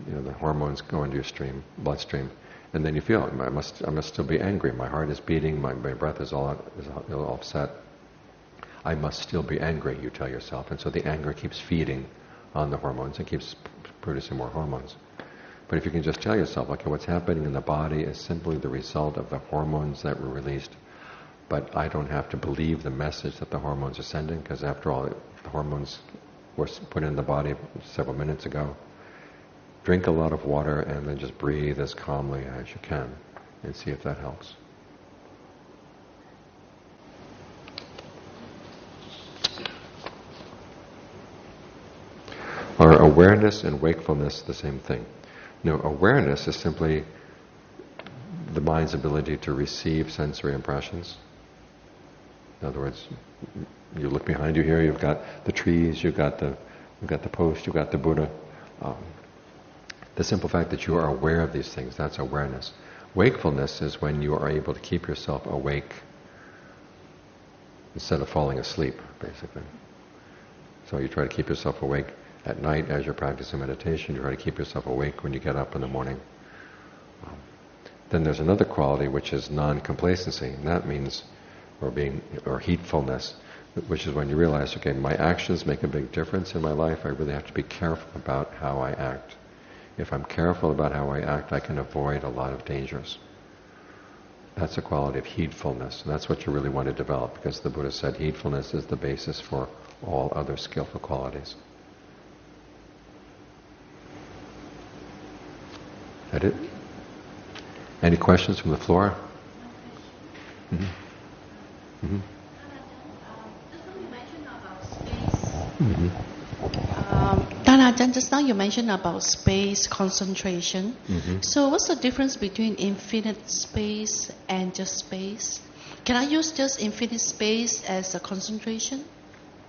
the hormones go into your bloodstream, and then you feel, I must still be angry. My heart is beating. My breath is all upset. I must still be angry, you tell yourself, and so the anger keeps feeding on the hormones and keeps producing more hormones. But if you can just tell yourself, okay, what's happening in the body is simply the result of the hormones that were released, but I don't have to believe the message that the hormones are sending, because after all, the hormones were put in the body several minutes ago. Drink a lot of water and then just breathe as calmly as you can and see if that helps. Are awareness and wakefulness the same thing? No, awareness is simply the mind's ability to receive sensory impressions. In other words, you look behind you here, you've got the trees, you've got the post, you've got the Buddha. The simple fact that you are aware of these things, that's awareness. Wakefulness is when you are able to keep yourself awake instead of falling asleep, basically. So you try to keep yourself awake at night as you're practicing meditation. You try to keep yourself awake when you get up in the morning. Then there's another quality which is non-complacency, and that means, or heedfulness, which is when you realize, okay, my actions make a big difference in my life. I really have to be careful about how I act. If I'm careful about how I act, I can avoid a lot of dangers. That's a quality of heedfulness, and that's what you really want to develop, because the Buddha said heedfulness is the basis for all other skillful qualities. That it? Any questions from the floor? Mm-hmm. Mm-hmm. Just now you mentioned about space concentration. Mm-hmm. So what's the difference between infinite space and just space? Can I use just infinite space as a concentration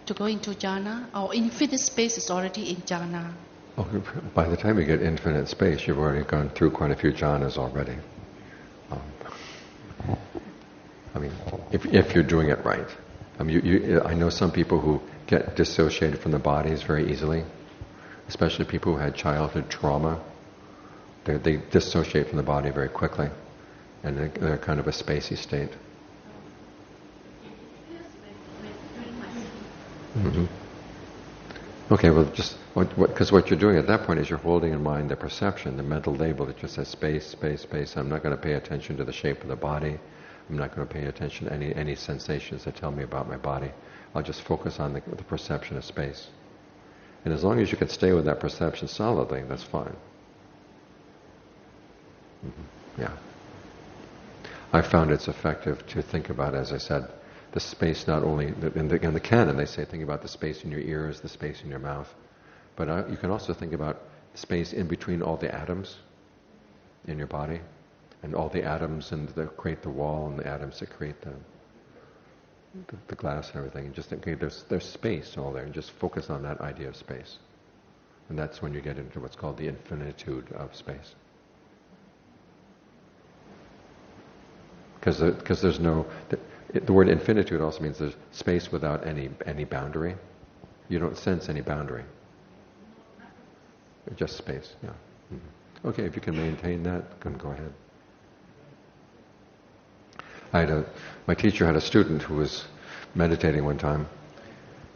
to go into jhana? Or infinite space is already in jhana? Oh, by the time you get infinite space, you've already gone through quite a few jhanas already. If you're doing it right. I know some people who get dissociated from the bodies very easily, especially people who had childhood trauma. They dissociate from the body very quickly, and they're kind of a spacey state. Mm-hmm. Okay, well, just because what you're doing at that point is you're holding in mind the perception, the mental label that just says space, space, space. I'm not going to pay attention to the shape of the body. I'm not going to pay attention to any sensations that tell me about my body. I'll just focus on the perception of space. And as long as you can stay with that perception solidly, that's fine. Mm-hmm. Yeah. I found it's effective to think about, as I said, the space not only, in the canon they say think about the space in your ears, the space in your mouth, but you can also think about the space in between all the atoms in your body, and all the atoms that create the wall, and the atoms that create the glass and everything. And just think, okay, there's space all there, and just focus on that idea of space. And that's when you get into what's called the infinitude of space. Because there's no... The word infinitude also means there's space without any boundary. You don't sense any boundary. Just space, yeah. Mm-hmm. Okay, if you can maintain that, then go ahead. My teacher had a student who was meditating one time,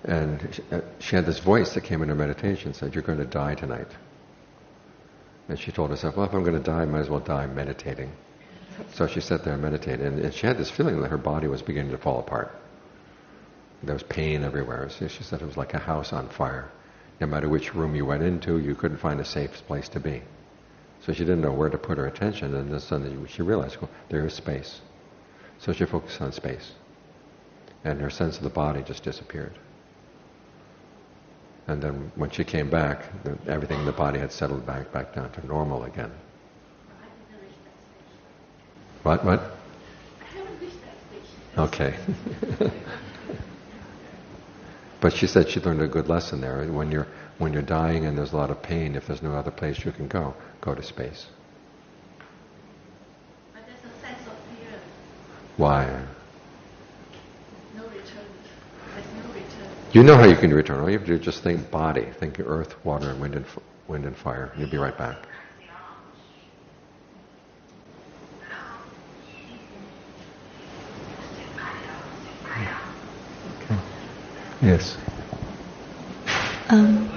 and she had this voice that came in her meditation, said, "You're going to die tonight." And she told herself, well, if I'm going to die, I might as well die meditating. So she sat there and meditated, and she had this feeling that her body was beginning to fall apart. There was pain everywhere. So she said it was like a house on fire. No matter which room you went into, you couldn't find a safe place to be. So she didn't know where to put her attention, and then suddenly she realized, well, there is space. So she focused on space. And her sense of the body just disappeared. And then when she came back, everything in the body had settled back down to normal again. What? I haven't reached that stage. Okay. But she said she learned a good lesson there. When you're dying and there's a lot of pain, if there's no other place you can go to space. But there's a sense of fear. Why? No return. There's no return. You know how you can return. All you have to do is just think body. Think earth, water, and wind and fire. You'll be right back. Yes. Mm-hmm.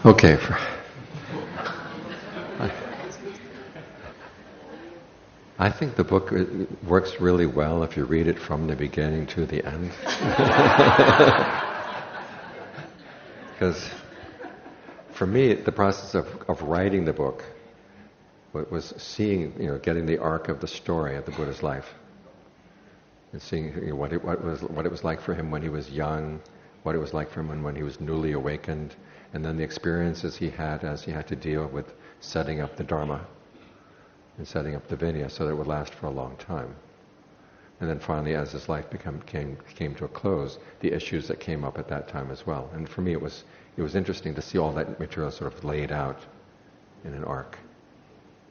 Okay. I think the book works really well if you read it from the beginning to the end. Because for me, the process of writing the book was seeing, getting the arc of the story of the Buddha's life, and seeing what it was like for him when he was young, what it was like for him when he was newly awakened, and then the experiences he had as he had to deal with setting up the Dharma and setting up the Vinaya so that it would last for a long time. And then finally, as his life came to a close, the issues that came up at that time as well. And for me, it was interesting to see all that material sort of laid out in an arc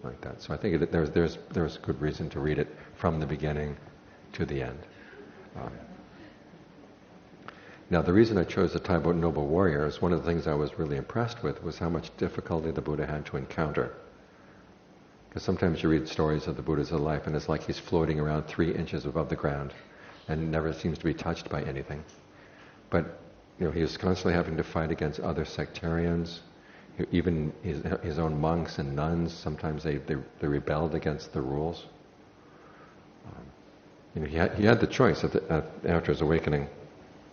like that. So I think that there's good reason to read it from the beginning to the end. Now, the reason I chose the Thai Noble Warrior is one of the things I was really impressed with was how much difficulty the Buddha had to encounter. Because sometimes you read stories of the Buddha's life and it's like he's floating around 3 inches above the ground and never seems to be touched by anything. But he was constantly having to fight against other sectarians, even his own monks and nuns. Sometimes they rebelled against the rules. He had the choice after his awakening.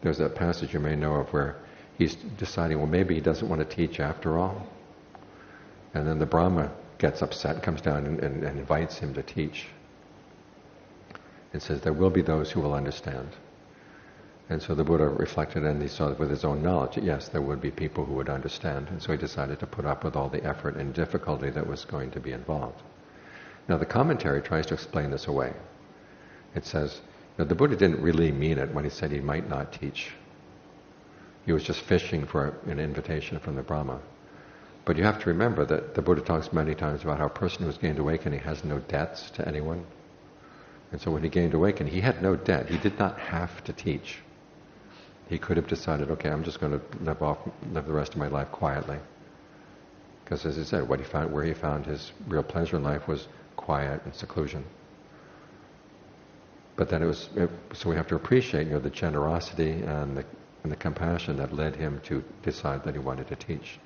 There's that passage you may know of where he's deciding, well, maybe he doesn't want to teach after all. And then the Brahma gets upset, comes down and invites him to teach. And says, there will be those who will understand. And so the Buddha reflected and he saw with his own knowledge that yes, there would be people who would understand. And so he decided to put up with all the effort and difficulty that was going to be involved. Now the commentary tries to explain this away. It says, the Buddha didn't really mean it when he said he might not teach. He was just fishing for an invitation from the Brahma. But you have to remember that the Buddha talks many times about how a person who's gained awakening has no debts to anyone. And so when he gained awakening, he had no debt. He did not have to teach. He could have decided, okay, I'm just going to live the rest of my life quietly. Because as he said, where he found his real pleasure in life was quiet and seclusion. But then so we have to appreciate, the generosity and the compassion that led him to decide that he wanted to teach.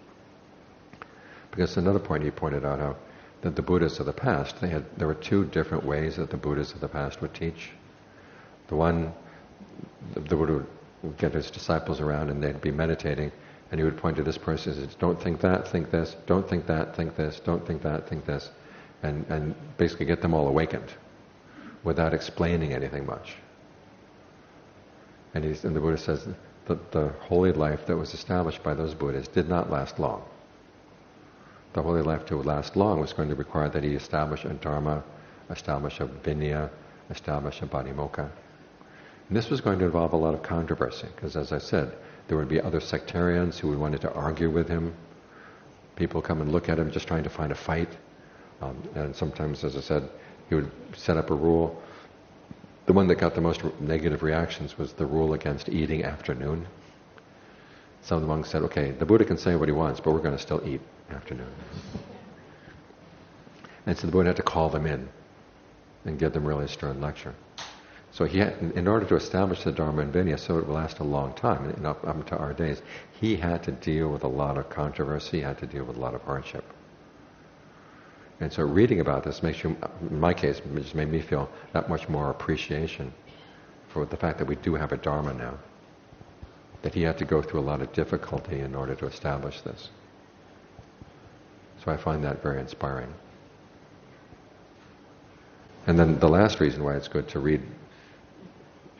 Because another point he pointed out how that the Buddhists of the past, there were two different ways that the Buddhists of the past would teach. The one, the Buddha would get his disciples around and they'd be meditating, and he would point to this person and say, don't think that, think this, don't think that, think this, don't think that, think this, and basically get them all awakened without explaining anything much. And the Buddha says that the holy life that was established by those Buddhas did not last long. The holy life to last long was going to require that he establish a Dharma, establish a Vinaya, establish a Bodhimokkha. And this was going to involve a lot of controversy, because as I said, there would be other sectarians who would wanted to argue with him. People come and look at him just trying to find a fight. And sometimes, as I said, he would set up a rule. The one that got the most negative reactions was the rule against eating after noon. Some of the monks said, okay, the Buddha can say what he wants, but we're going to still eat after noon. And so the Buddha had to call them in and give them really a stern lecture. So he had, in order to establish the Dharma and Vinaya, so it would last a long time, and up to our days, he had to deal with a lot of controversy, he had to deal with a lot of hardship. And so reading about this makes you, in my case, it just made me feel that much more appreciation for the fact that we do have a Dharma now. That he had to go through a lot of difficulty in order to establish this. So I find that very inspiring. And then the last reason why it's good to read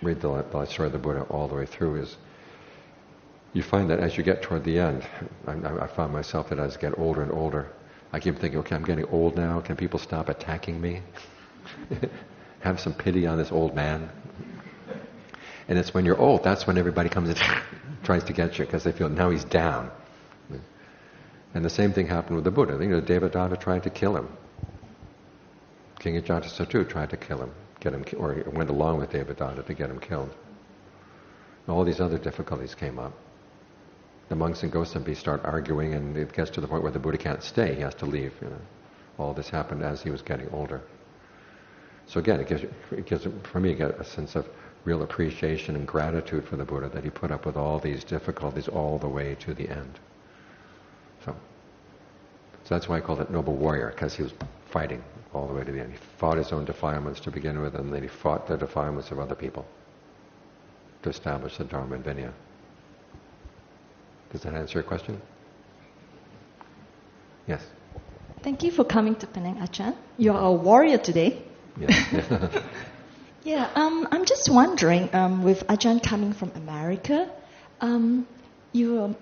the story of the Buddha all the way through is you find that as you get toward the end, I found myself that as I get older and older, I keep thinking, okay, I'm getting old now, can people stop attacking me? Have some pity on this old man. And it's when you're old, that's when everybody comes and tries to get you, because they feel now he's down. And the same thing happened with the Buddha. Devadatta tried to kill him. King Ajatasattu tried to kill him, or went along with Devadatta to get him killed. And all these other difficulties came up. The monks in Gosambi start arguing, and it gets to the point where the Buddha can't stay; he has to leave. All this happened as he was getting older. So again, it gives for me a sense of real appreciation and gratitude for the Buddha that he put up with all these difficulties all the way to the end. So that's why I call it noble warrior, because he was fighting all the way to the end. He fought his own defilements to begin with, and then he fought the defilements of other people to establish the Dharma and Vinaya. Does that answer your question? Yes. Thank you for coming to Penang, Ajahn. You are a warrior today. Yes. Yeah, I'm just wondering, with Ajahn coming from America, you'll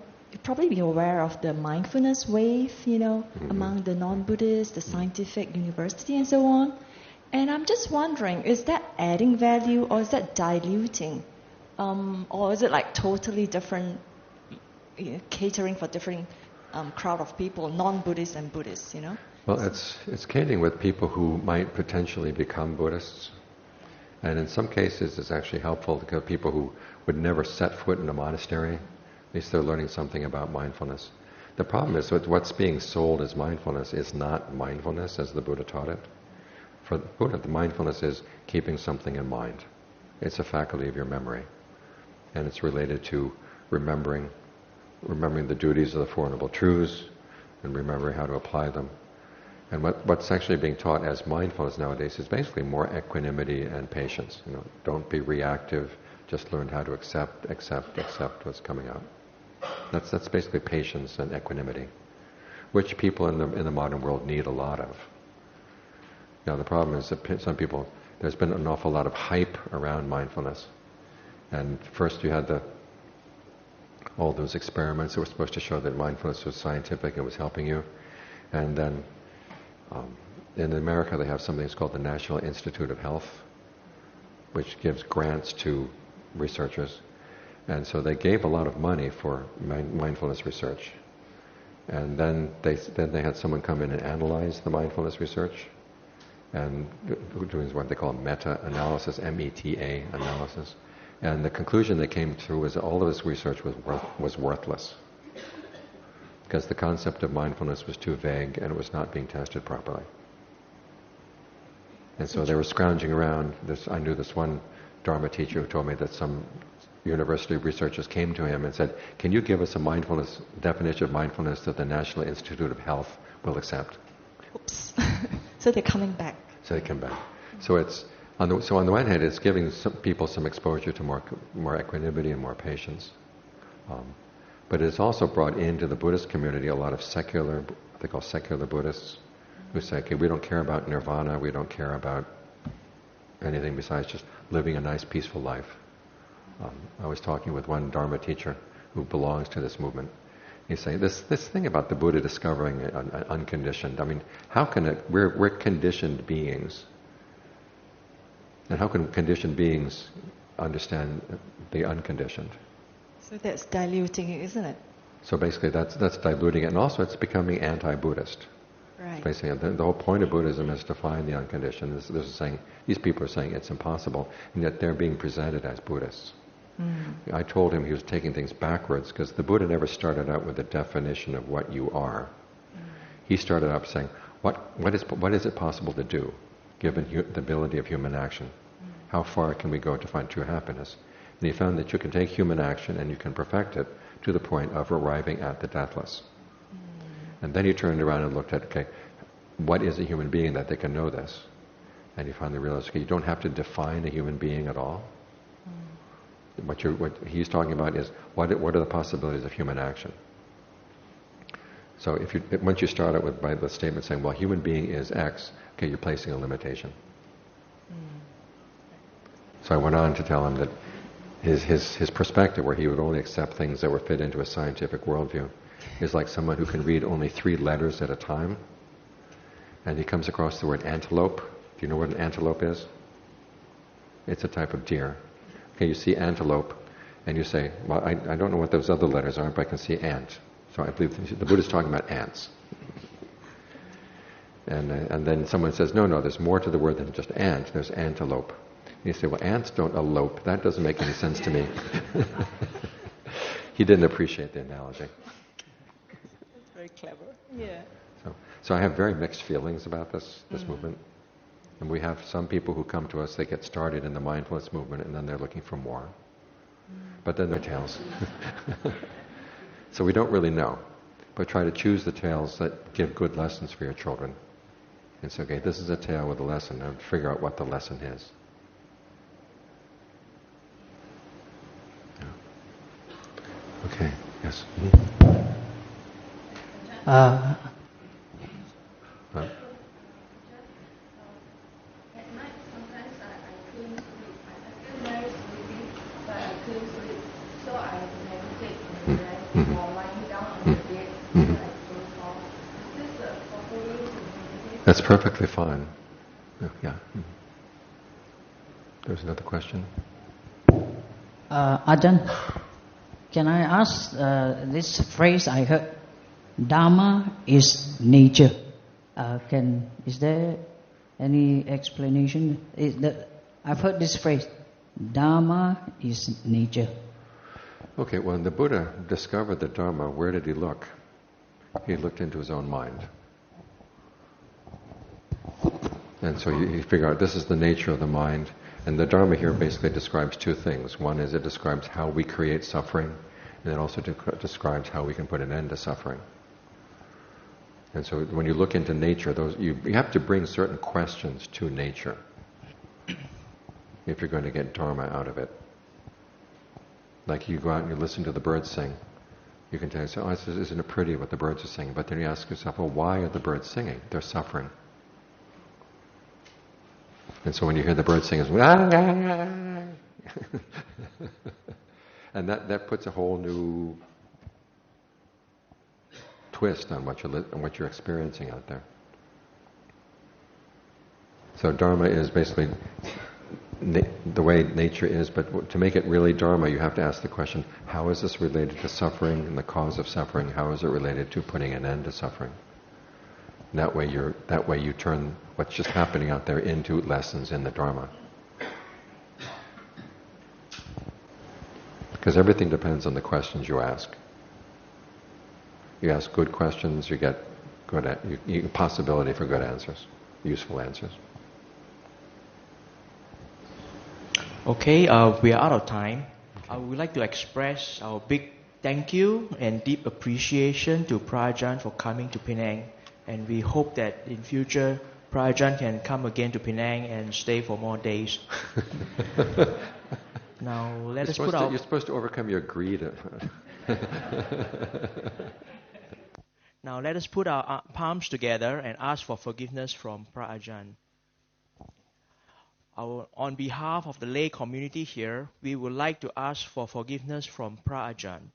probably be aware of the mindfulness wave, among the non-Buddhists, the scientific university and so on. And I'm just wondering, is that adding value or is that diluting? Or is it like totally different, catering for different crowd of people, non-Buddhists and Buddhists, Well, it's catering with people who might potentially become Buddhists. And in some cases, it's actually helpful to people who would never set foot in a monastery. At least they're learning something about mindfulness. The problem is that what's being sold as mindfulness is not mindfulness as the Buddha taught it. For the Buddha, the mindfulness is keeping something in mind. It's a faculty of your memory. And it's related to remembering the duties of the Four Noble Truths and remembering how to apply them. And what's actually being taught as mindfulness nowadays is basically more equanimity and patience. Don't be reactive. Just learn how to accept what's coming out. That's basically patience and equanimity, which people in the modern world need a lot of. Now the problem is that some people, there's been an awful lot of hype around mindfulness. And first you had all those experiments that were supposed to show that mindfulness was scientific and was helping you. And then in America they have something that's called the National Institute of Health, which gives grants to researchers. And so they gave a lot of money for mindfulness research. And then they had someone come in and analyze the mindfulness research, and doing what they call meta-analysis, M-E-T-A analysis. And the conclusion they came to was that all of this research was worthless, because the concept of mindfulness was too vague and it was not being tested properly. And so they were scrounging around. I knew this one Dharma teacher who told me that some university researchers came to him and said, can you give us a mindfulness definition of mindfulness that the National Institute of Health will accept? Oops. So they're coming back. So they come back. So it's on the one hand, it's giving some people some exposure to more equanimity and more patience. But it's also brought into the Buddhist community a lot of secular, what they call secular Buddhists, who say, okay, we don't care about nirvana, we don't care about anything besides just living a nice, peaceful life. I was talking with one Dharma teacher who belongs to this movement. He's saying, this thing about the Buddha discovering unconditioned, I mean, how can it, we're conditioned beings. And how can conditioned beings understand the unconditioned? So that's diluting it, isn't it? So basically that's diluting it, and also it's becoming anti-Buddhist. Right. Basically, the whole point of Buddhism is to find the unconditioned. This is saying, these people are saying it's impossible, and yet they're being presented as Buddhists. Mm. I told him he was taking things backwards, because the Buddha never started out with a definition of what you are. Mm. He started out saying, what is it possible to do, given the ability of human action? Mm. How far can we go to find true happiness? And he found that you can take human action and you can perfect it to the point of arriving at the deathless. And then he turned around and looked at, okay, what is a human being that they can know this? And he finally realized, okay, you don't have to define a human being at all. Mm. What he's talking about is, what are the possibilities of human action? So once you start out by the statement saying, well, human being is X, okay, you're placing a limitation. Mm. So I went on to tell him that his perspective, where he would only accept things that were fit into a scientific worldview, is like someone who can read only 3 letters at a time. And he comes across the word antelope. Do you know what an antelope is? It's a type of deer. Okay, you see antelope, and you say, well, I don't know what those other letters are, but I can see ant. So I believe the Buddha's talking about ants. And then someone says, no, there's more to the word than just ant. There's antelope. And you say, well, ants don't elope. That doesn't make any sense to me. He didn't appreciate the analogy. That's very clever. Yeah. So I have very mixed feelings about this movement. And we have some people who come to us, they get started in the mindfulness movement, and then they're looking for more. But then they're tales. So we don't really know. But try to choose the tales that give good lessons for your children. And say, okay, this is a tale with a lesson, and figure out what the lesson is. Okay, yes. Huh? At night, sometimes I couldn't sleep. I feel very sleepy, but I couldn't sleep. So I meditate and rest or lying down on the bed until I doze off. Is this a proper way to meditate? That's perfectly fine. Yeah. There's another question. Ajahn, can I ask this phrase I heard? Dharma is nature. Is there any explanation? I've heard this phrase. Dharma is nature. Okay, when the Buddha discovered the Dharma, where did he look? He looked into his own mind. And so he figured out this is the nature of the mind. And the Dharma here basically describes 2 things. One is it describes how we create suffering, and it also describes how we can put an end to suffering. And so when you look into nature, you have to bring certain questions to nature if you're going to get Dharma out of it. Like you go out and you listen to the birds sing. You can tell yourself, isn't it pretty what the birds are singing? But then you ask yourself, well, why are the birds singing? They're suffering. And so when you hear the birds sing, it's and that puts a whole new twist on what you're experiencing out there. So Dharma is basically the way nature is, but to make it really Dharma, you have to ask the question: how is this related to suffering and the cause of suffering? How is it related to putting an end to suffering? And that way you turn what's just happening out there into lessons in the Dharma. Because everything depends on the questions you ask. You ask good questions, you get possibility for good answers, useful answers. Okay, we are out of time. I would like to express our big thank you and deep appreciation to Phra Ajaan for coming to Penang. And we hope that in future, Phra Ajaan can come again to Penang and stay for more days. Now, let us put our... You're supposed to overcome your greed. Now, let us put our palms together and ask for forgiveness from Phra Ajaan. On behalf of the lay community here, we would like to ask for forgiveness from Phra Ajaan.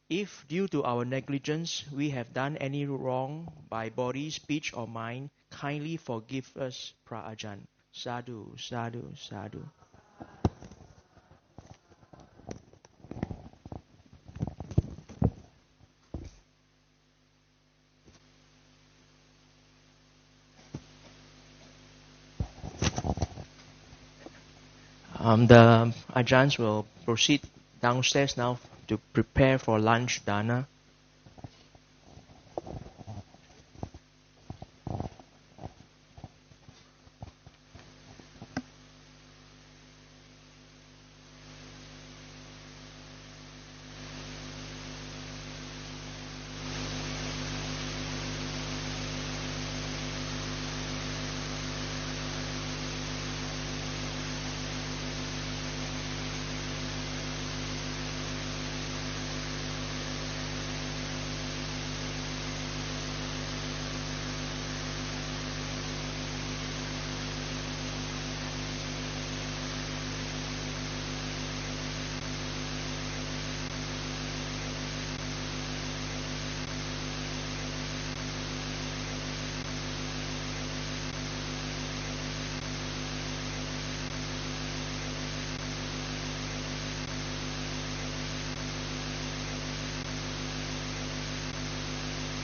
If, due to our negligence, we have done any wrong by body, speech, or mind, kindly forgive us, Phra Ajaan. Sadhu, sadhu, sadhu. The Ajahns will proceed downstairs now to prepare for lunch dana.